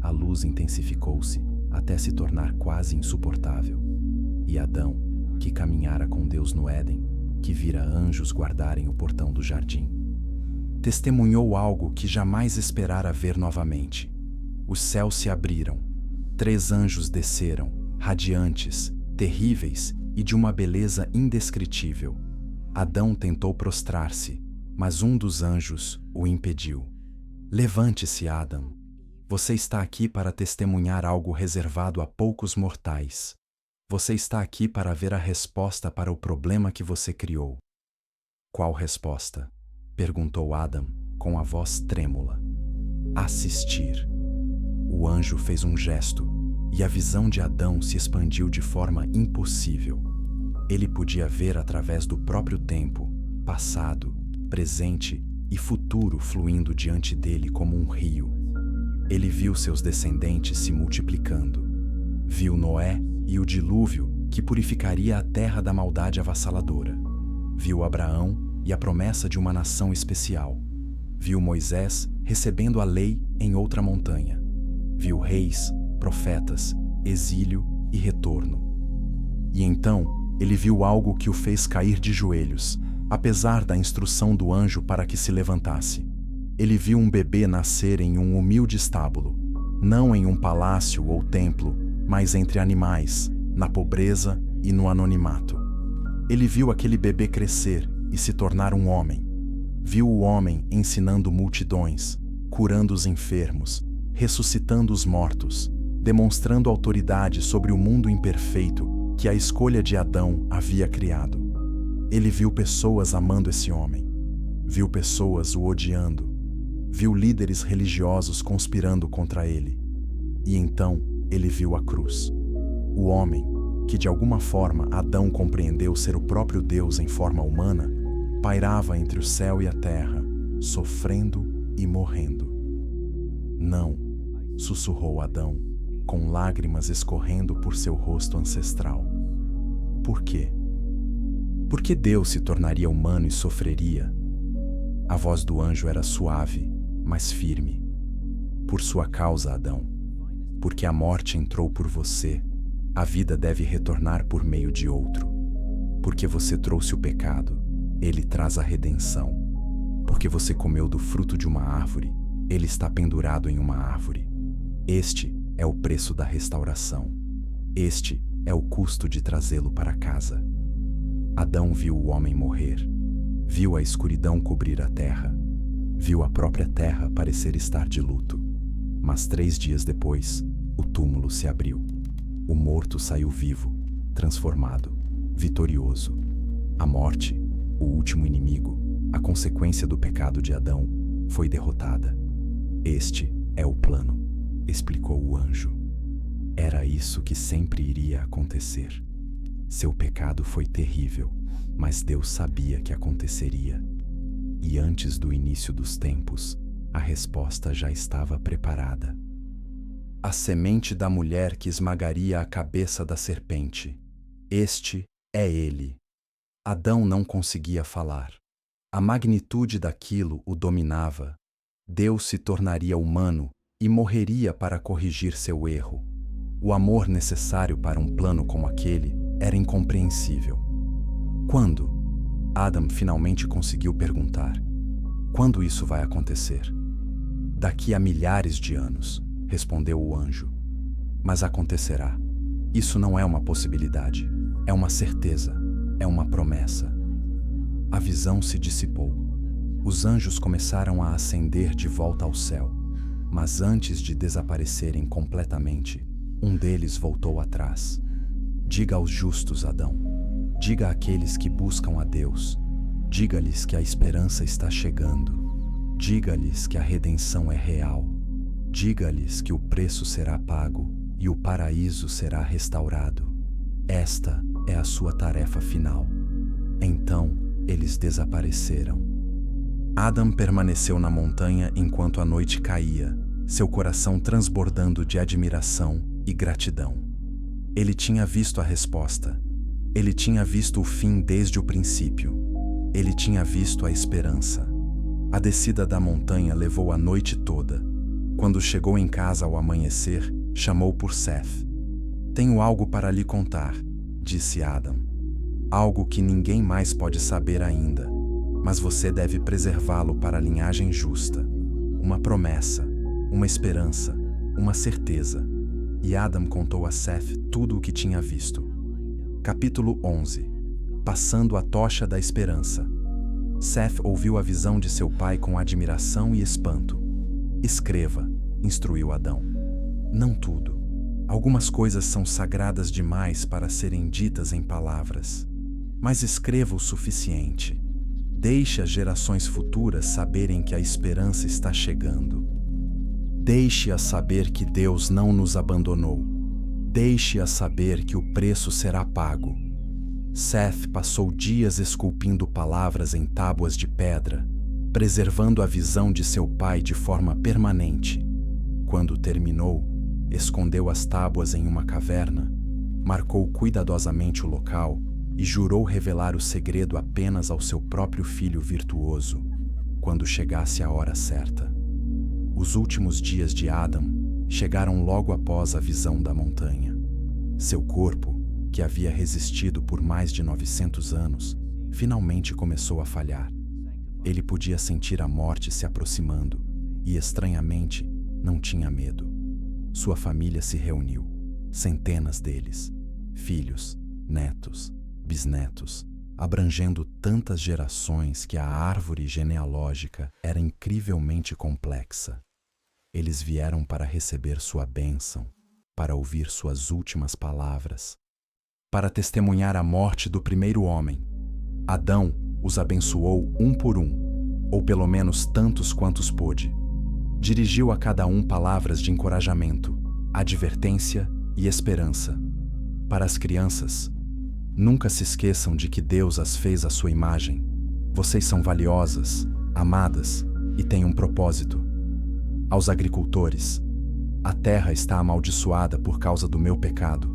A luz intensificou-se até se tornar quase insuportável. E Adão, que caminhara com Deus no Éden, que vira anjos guardarem o portão do jardim, testemunhou algo que jamais esperara ver novamente. Os céus se abriram. 3 anjos desceram, radiantes, terríveis e de uma beleza indescritível. Adão tentou prostrar-se, mas um dos anjos o impediu. Levante-se, Adão. Você está aqui para testemunhar algo reservado a poucos mortais. Você está aqui para ver a resposta para o problema que você criou. Qual resposta? Perguntou Adão, com a voz trêmula. Assistir. O anjo fez um gesto, e a visão de Adão se expandiu de forma impossível. Ele podia ver através do próprio tempo, passado, presente e futuro fluindo diante dele como um rio. Ele viu seus descendentes se multiplicando. Viu Noé e o dilúvio que purificaria a terra da maldade avassaladora. Viu Abraão e a promessa de uma nação especial. Viu Moisés recebendo a lei em outra montanha. Viu reis, profetas, exílio e retorno. E então, ele viu algo que o fez cair de joelhos, apesar da instrução do anjo para que se levantasse. Ele viu um bebê nascer em um humilde estábulo, não em um palácio ou templo, mas entre animais, na pobreza e no anonimato. Ele viu aquele bebê crescer e se tornar um homem. Viu o homem ensinando multidões, curando os enfermos, ressuscitando os mortos, demonstrando autoridade sobre o mundo imperfeito que a escolha de Adão havia criado. Ele viu pessoas amando esse homem, viu pessoas o odiando, viu líderes religiosos conspirando contra ele. E então ele viu a cruz. O homem, que de alguma forma Adão compreendeu ser o próprio Deus em forma humana, pairava entre o céu e a terra, sofrendo e morrendo. Não, sussurrou Adão, com lágrimas escorrendo por seu rosto ancestral. Por quê? Por que Deus se tornaria humano e sofreria? A voz do anjo era suave, mas firme. Por sua causa, Adão. Porque a morte entrou por você, a vida deve retornar por meio de outro. Porque você trouxe o pecado, ele traz a redenção. Porque você comeu do fruto de uma árvore, ele está pendurado em uma árvore. Este é o preço da restauração. Este é o custo de trazê-lo para casa. Adão viu o homem morrer. Viu a escuridão cobrir a terra. Viu a própria terra parecer estar de luto. Mas 3 dias depois, o túmulo se abriu. O morto saiu vivo, transformado, vitorioso. A morte, o último inimigo, a consequência do pecado de Adão, foi derrotada. Este é o plano, explicou o anjo. Era isso que sempre iria acontecer. Seu pecado foi terrível, mas Deus sabia que aconteceria. E antes do início dos tempos, a resposta já estava preparada. A semente da mulher que esmagaria a cabeça da serpente. Este é ele. Adão não conseguia falar. A magnitude daquilo o dominava. Deus se tornaria humano e morreria para corrigir seu erro. O amor necessário para um plano como aquele era incompreensível. Quando? Adam finalmente conseguiu perguntar. Quando isso vai acontecer? Daqui a milhares de anos, respondeu o anjo. Mas acontecerá. Isso não é uma possibilidade, é uma certeza, é uma promessa. A visão se dissipou. Os anjos começaram a ascender de volta ao céu, mas antes de desaparecerem completamente, um deles voltou atrás. Diga aos justos, Adão. Diga àqueles que buscam a Deus. Diga-lhes que a esperança está chegando. Diga-lhes que a redenção é real. Diga-lhes que o preço será pago e o paraíso será restaurado. Esta é a sua tarefa final. Então, eles desapareceram. Adam permaneceu na montanha enquanto a noite caía, seu coração transbordando de admiração e gratidão. Ele tinha visto a resposta. Ele tinha visto o fim desde o princípio. Ele tinha visto a esperança. A descida da montanha levou a noite toda. Quando chegou em casa ao amanhecer, chamou por Seth. Tenho algo para lhe contar, disse Adam. Algo que ninguém mais pode saber ainda, mas você deve preservá-lo para a linhagem justa. Uma promessa, uma esperança, uma certeza. E Adam contou a Seth tudo o que tinha visto. Capítulo 11. Passando a tocha da esperança. Seth ouviu a visão de seu pai com admiração e espanto. Escreva, instruiu Adão. Não tudo. Algumas coisas são sagradas demais para serem ditas em palavras. Mas escreva o suficiente. Deixe as gerações futuras saberem que a esperança está chegando. Deixe-as saber que Deus não nos abandonou. Deixe-as saber que o preço será pago. Seth passou dias esculpindo palavras em tábuas de pedra, preservando a visão de seu pai de forma permanente. Quando terminou, escondeu as tábuas em uma caverna, marcou cuidadosamente o local e jurou revelar o segredo apenas ao seu próprio filho virtuoso, quando chegasse a hora certa. Os últimos dias de Adam chegaram logo após a visão da montanha. Seu corpo, que havia resistido por mais de 900 anos, finalmente começou a falhar. Ele podia sentir a morte se aproximando e, estranhamente, não tinha medo. Sua família se reuniu, centenas deles, filhos, netos, bisnetos, abrangendo tantas gerações que a árvore genealógica era incrivelmente complexa. Eles vieram para receber sua bênção, para ouvir suas últimas palavras, para testemunhar a morte do primeiro homem. Adão os abençoou um por um, ou pelo menos tantos quantos pôde. Dirigiu a cada um palavras de encorajamento, advertência e esperança. Para as crianças, nunca se esqueçam de que Deus as fez à sua imagem. Vocês são valiosas, amadas e têm um propósito. Aos agricultores, A terra está amaldiçoada por causa do meu pecado,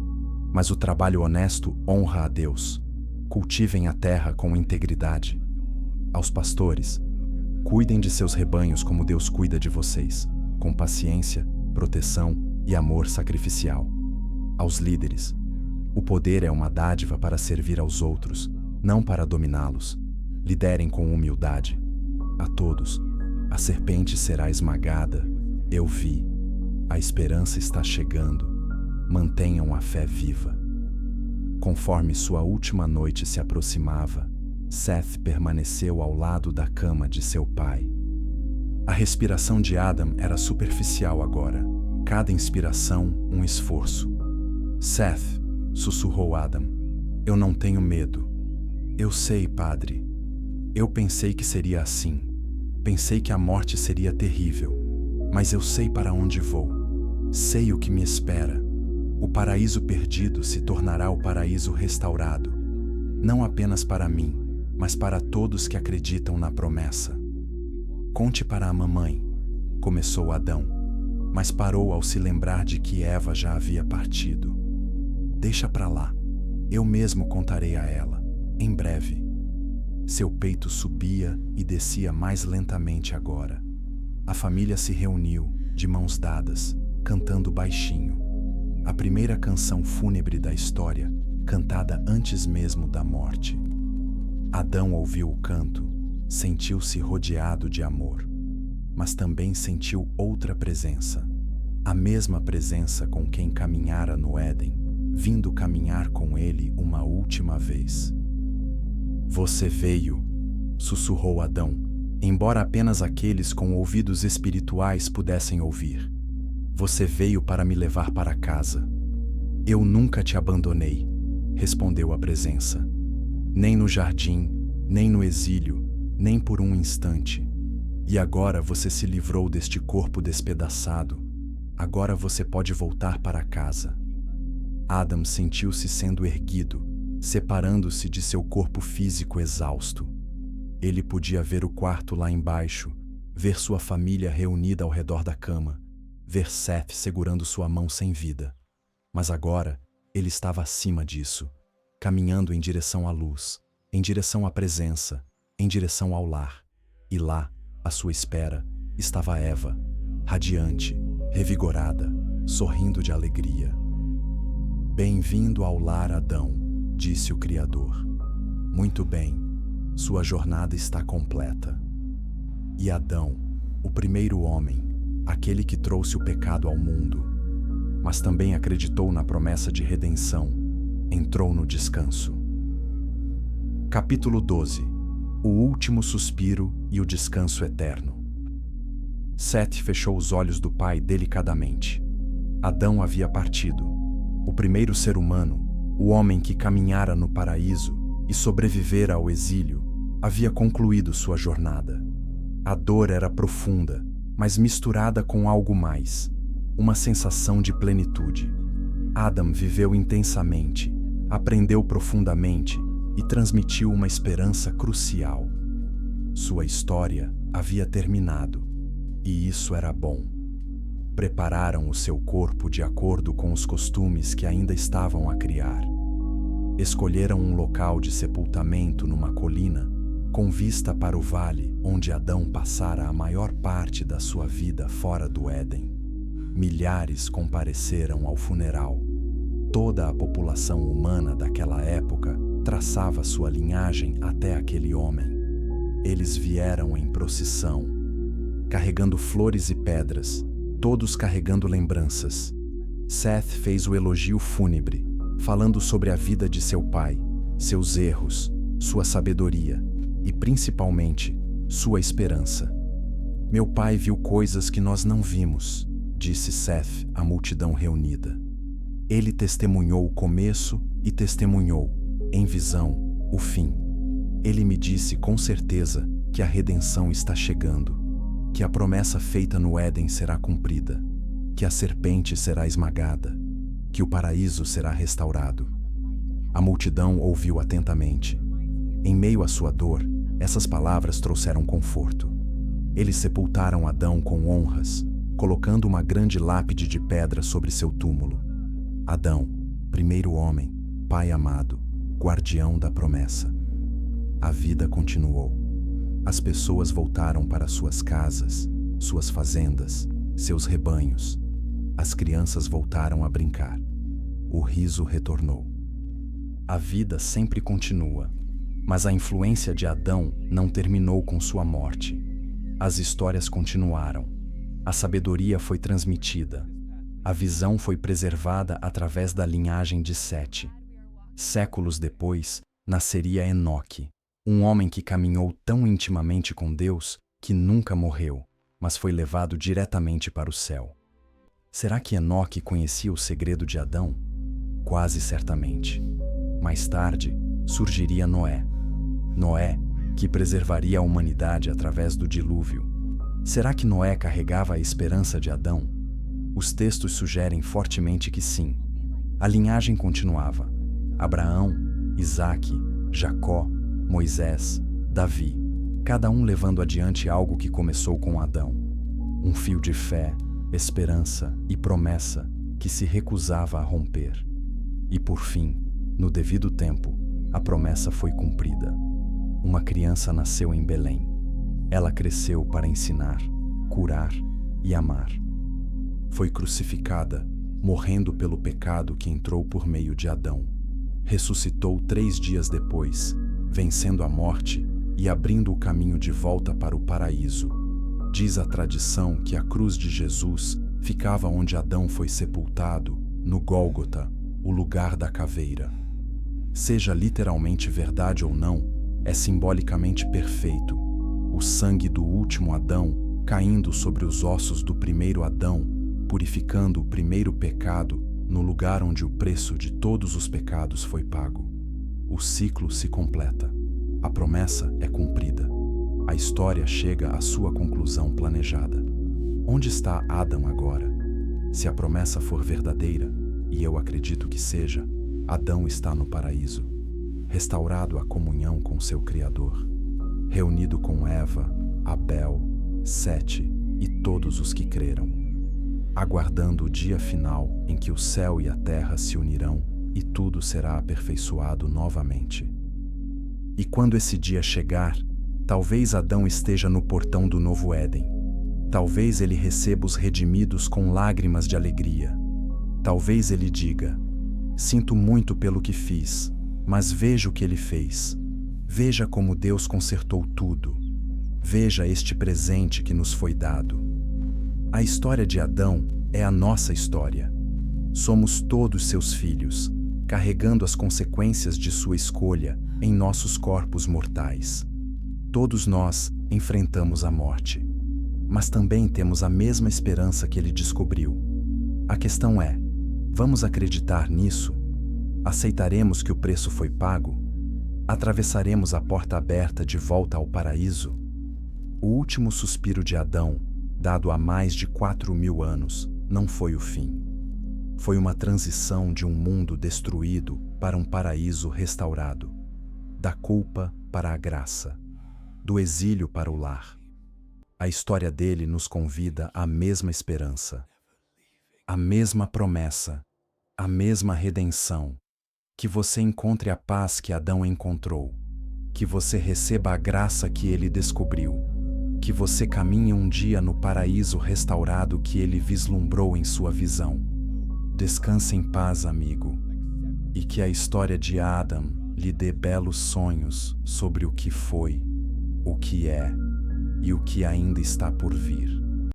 mas o trabalho honesto honra a Deus. Cultivem a terra com integridade. Aos pastores, cuidem de seus rebanhos como Deus cuida de vocês, com paciência, proteção e amor sacrificial. Aos líderes, o poder é uma dádiva para servir aos outros, não para dominá-los. Liderem com humildade. A todos, a serpente será esmagada. Eu vi. A esperança está chegando. Mantenham a fé viva. Conforme sua última noite se aproximava, Seth permaneceu ao lado da cama de seu pai. A respiração de Adam era superficial agora. Cada inspiração, um esforço. Seth, sussurrou Adam, eu não tenho medo. Eu sei, padre. Eu pensei que seria assim. Pensei que a morte seria terrível. Mas eu sei para onde vou. Sei o que me espera. O paraíso perdido se tornará o paraíso restaurado. Não apenas para mim, mas para todos que acreditam na promessa. Conte para a mamãe, começou Adão, mas parou ao se lembrar de que Eva já havia partido. Deixa pra lá. Eu mesmo contarei a ela, em breve. Seu peito subia e descia mais lentamente agora. A família se reuniu, de mãos dadas, cantando baixinho. A primeira canção fúnebre da história, cantada antes mesmo da morte. Adão ouviu o canto, sentiu-se rodeado de amor, mas também sentiu outra presença. A mesma presença com quem caminhara no Éden, vindo caminhar com ele uma última vez. Você veio, sussurrou Adão, embora apenas aqueles com ouvidos espirituais pudessem ouvir. Você veio para me levar para casa. Eu nunca te abandonei, respondeu a presença. Nem no jardim, nem no exílio, nem por um instante. E agora você se livrou deste corpo despedaçado. Agora você pode voltar para casa. Adam sentiu-se sendo erguido, separando-se de seu corpo físico exausto. Ele podia ver o quarto lá embaixo, ver sua família reunida ao redor da cama, ver Seth segurando sua mão sem vida. Mas agora, ele estava acima disso, caminhando em direção à luz, em direção à presença, em direção ao lar. E lá, à sua espera, estava Eva, radiante, revigorada, sorrindo de alegria. Bem-vindo ao lar, Adão, disse o Criador. Muito bem, sua jornada está completa. E Adão, o primeiro homem, aquele que trouxe o pecado ao mundo, mas também acreditou na promessa de redenção, entrou no descanso. Capítulo 12. O último suspiro e o descanso eterno. Sete fechou os olhos do pai delicadamente. Adão havia partido. O primeiro ser humano, o homem que caminhara no paraíso e sobrevivera ao exílio, havia concluído sua jornada. A dor era profunda, mas misturada com algo mais, uma sensação de plenitude. Adam viveu intensamente, aprendeu profundamente e transmitiu uma esperança crucial. Sua história havia terminado, e isso era bom. Prepararam o seu corpo de acordo com os costumes que ainda estavam a criar. Escolheram um local de sepultamento numa colina, com vista para o vale onde Adão passara a maior parte da sua vida fora do Éden. Milhares compareceram ao funeral. Toda a população humana daquela época traçava sua linhagem até aquele homem. Eles vieram em procissão, carregando flores e pedras, todos carregando lembranças. Seth fez o elogio fúnebre, falando sobre a vida de seu pai, seus erros, sua sabedoria e, principalmente, sua esperança. Meu pai viu coisas que nós não vimos, disse Seth à multidão reunida. Ele testemunhou o começo e testemunhou, em visão, o fim. Ele me disse com certeza que a redenção está chegando, que a promessa feita no Éden será cumprida, que a serpente será esmagada, que o paraíso será restaurado. A multidão ouviu atentamente. Em meio à sua dor, essas palavras trouxeram conforto. Eles sepultaram Adão com honras, colocando uma grande lápide de pedra sobre seu túmulo. Adão, primeiro homem, pai amado, guardião da promessa. A vida continuou. As pessoas voltaram para suas casas, suas fazendas, seus rebanhos. As crianças voltaram a brincar. O riso retornou. A vida sempre continua, mas a influência de Adão não terminou com sua morte. As histórias continuaram. A sabedoria foi transmitida. A visão foi preservada através da linhagem de Sete. Séculos depois, nasceria Enoque, um homem que caminhou tão intimamente com Deus que nunca morreu, mas foi levado diretamente para o céu. Será que Enoque conhecia o segredo de Adão? Quase certamente. Mais tarde, surgiria Noé. Noé, que preservaria a humanidade através do dilúvio. Será que Noé carregava a esperança de Adão? Os textos sugerem fortemente que sim. A linhagem continuava. Abraão, Isaque, Jacó, Moisés, Davi, cada um levando adiante algo que começou com Adão. Um fio de fé, esperança e promessa que se recusava a romper. E por fim, no devido tempo, a promessa foi cumprida. Uma criança nasceu em Belém. Ela cresceu para ensinar, curar e amar. Foi crucificada, morrendo pelo pecado que entrou por meio de Adão. Ressuscitou 3 dias depois, vencendo a morte e abrindo o caminho de volta para o paraíso. Diz a tradição que a cruz de Jesus ficava onde Adão foi sepultado, no Gólgota, o lugar da caveira. Seja literalmente verdade ou não, é simbolicamente perfeito. O sangue do último Adão caindo sobre os ossos do primeiro Adão, purificando o primeiro pecado no lugar onde o preço de todos os pecados foi pago. O ciclo se completa. A promessa é cumprida. A história chega à sua conclusão planejada. Onde está Adão agora? Se a promessa for verdadeira, e eu acredito que seja, Adão está no paraíso, restaurado à comunhão com seu Criador, reunido com Eva, Abel, Sete e todos os que creram, aguardando o dia final em que o céu e a terra se unirão e tudo será aperfeiçoado novamente. E quando esse dia chegar, talvez Adão esteja no portão do novo Éden. Talvez ele receba os redimidos com lágrimas de alegria. Talvez ele diga: sinto muito pelo que fiz, mas veja o que ele fez. Veja como Deus consertou tudo. Veja este presente que nos foi dado. A história de Adão é a nossa história. Somos todos seus filhos, carregando as consequências de sua escolha em nossos corpos mortais. Todos nós enfrentamos a morte, mas também temos a mesma esperança que ele descobriu. A questão é: vamos acreditar nisso? Aceitaremos que o preço foi pago? Atravessaremos a porta aberta de volta ao paraíso? O último suspiro de Adão, dado há mais de 4.000 anos, não foi o fim. Foi uma transição de um mundo destruído para um paraíso restaurado, da culpa para a graça, do exílio para o lar. A história dele nos convida à mesma esperança, à mesma promessa, à mesma redenção. Que você encontre a paz que Adão encontrou, que você receba a graça que ele descobriu, que você caminhe um dia no paraíso restaurado que ele vislumbrou em sua visão. Descanse em paz, amigo, e que a história de Adam lhe dê belos sonhos sobre o que foi, o que é e o que ainda está por vir.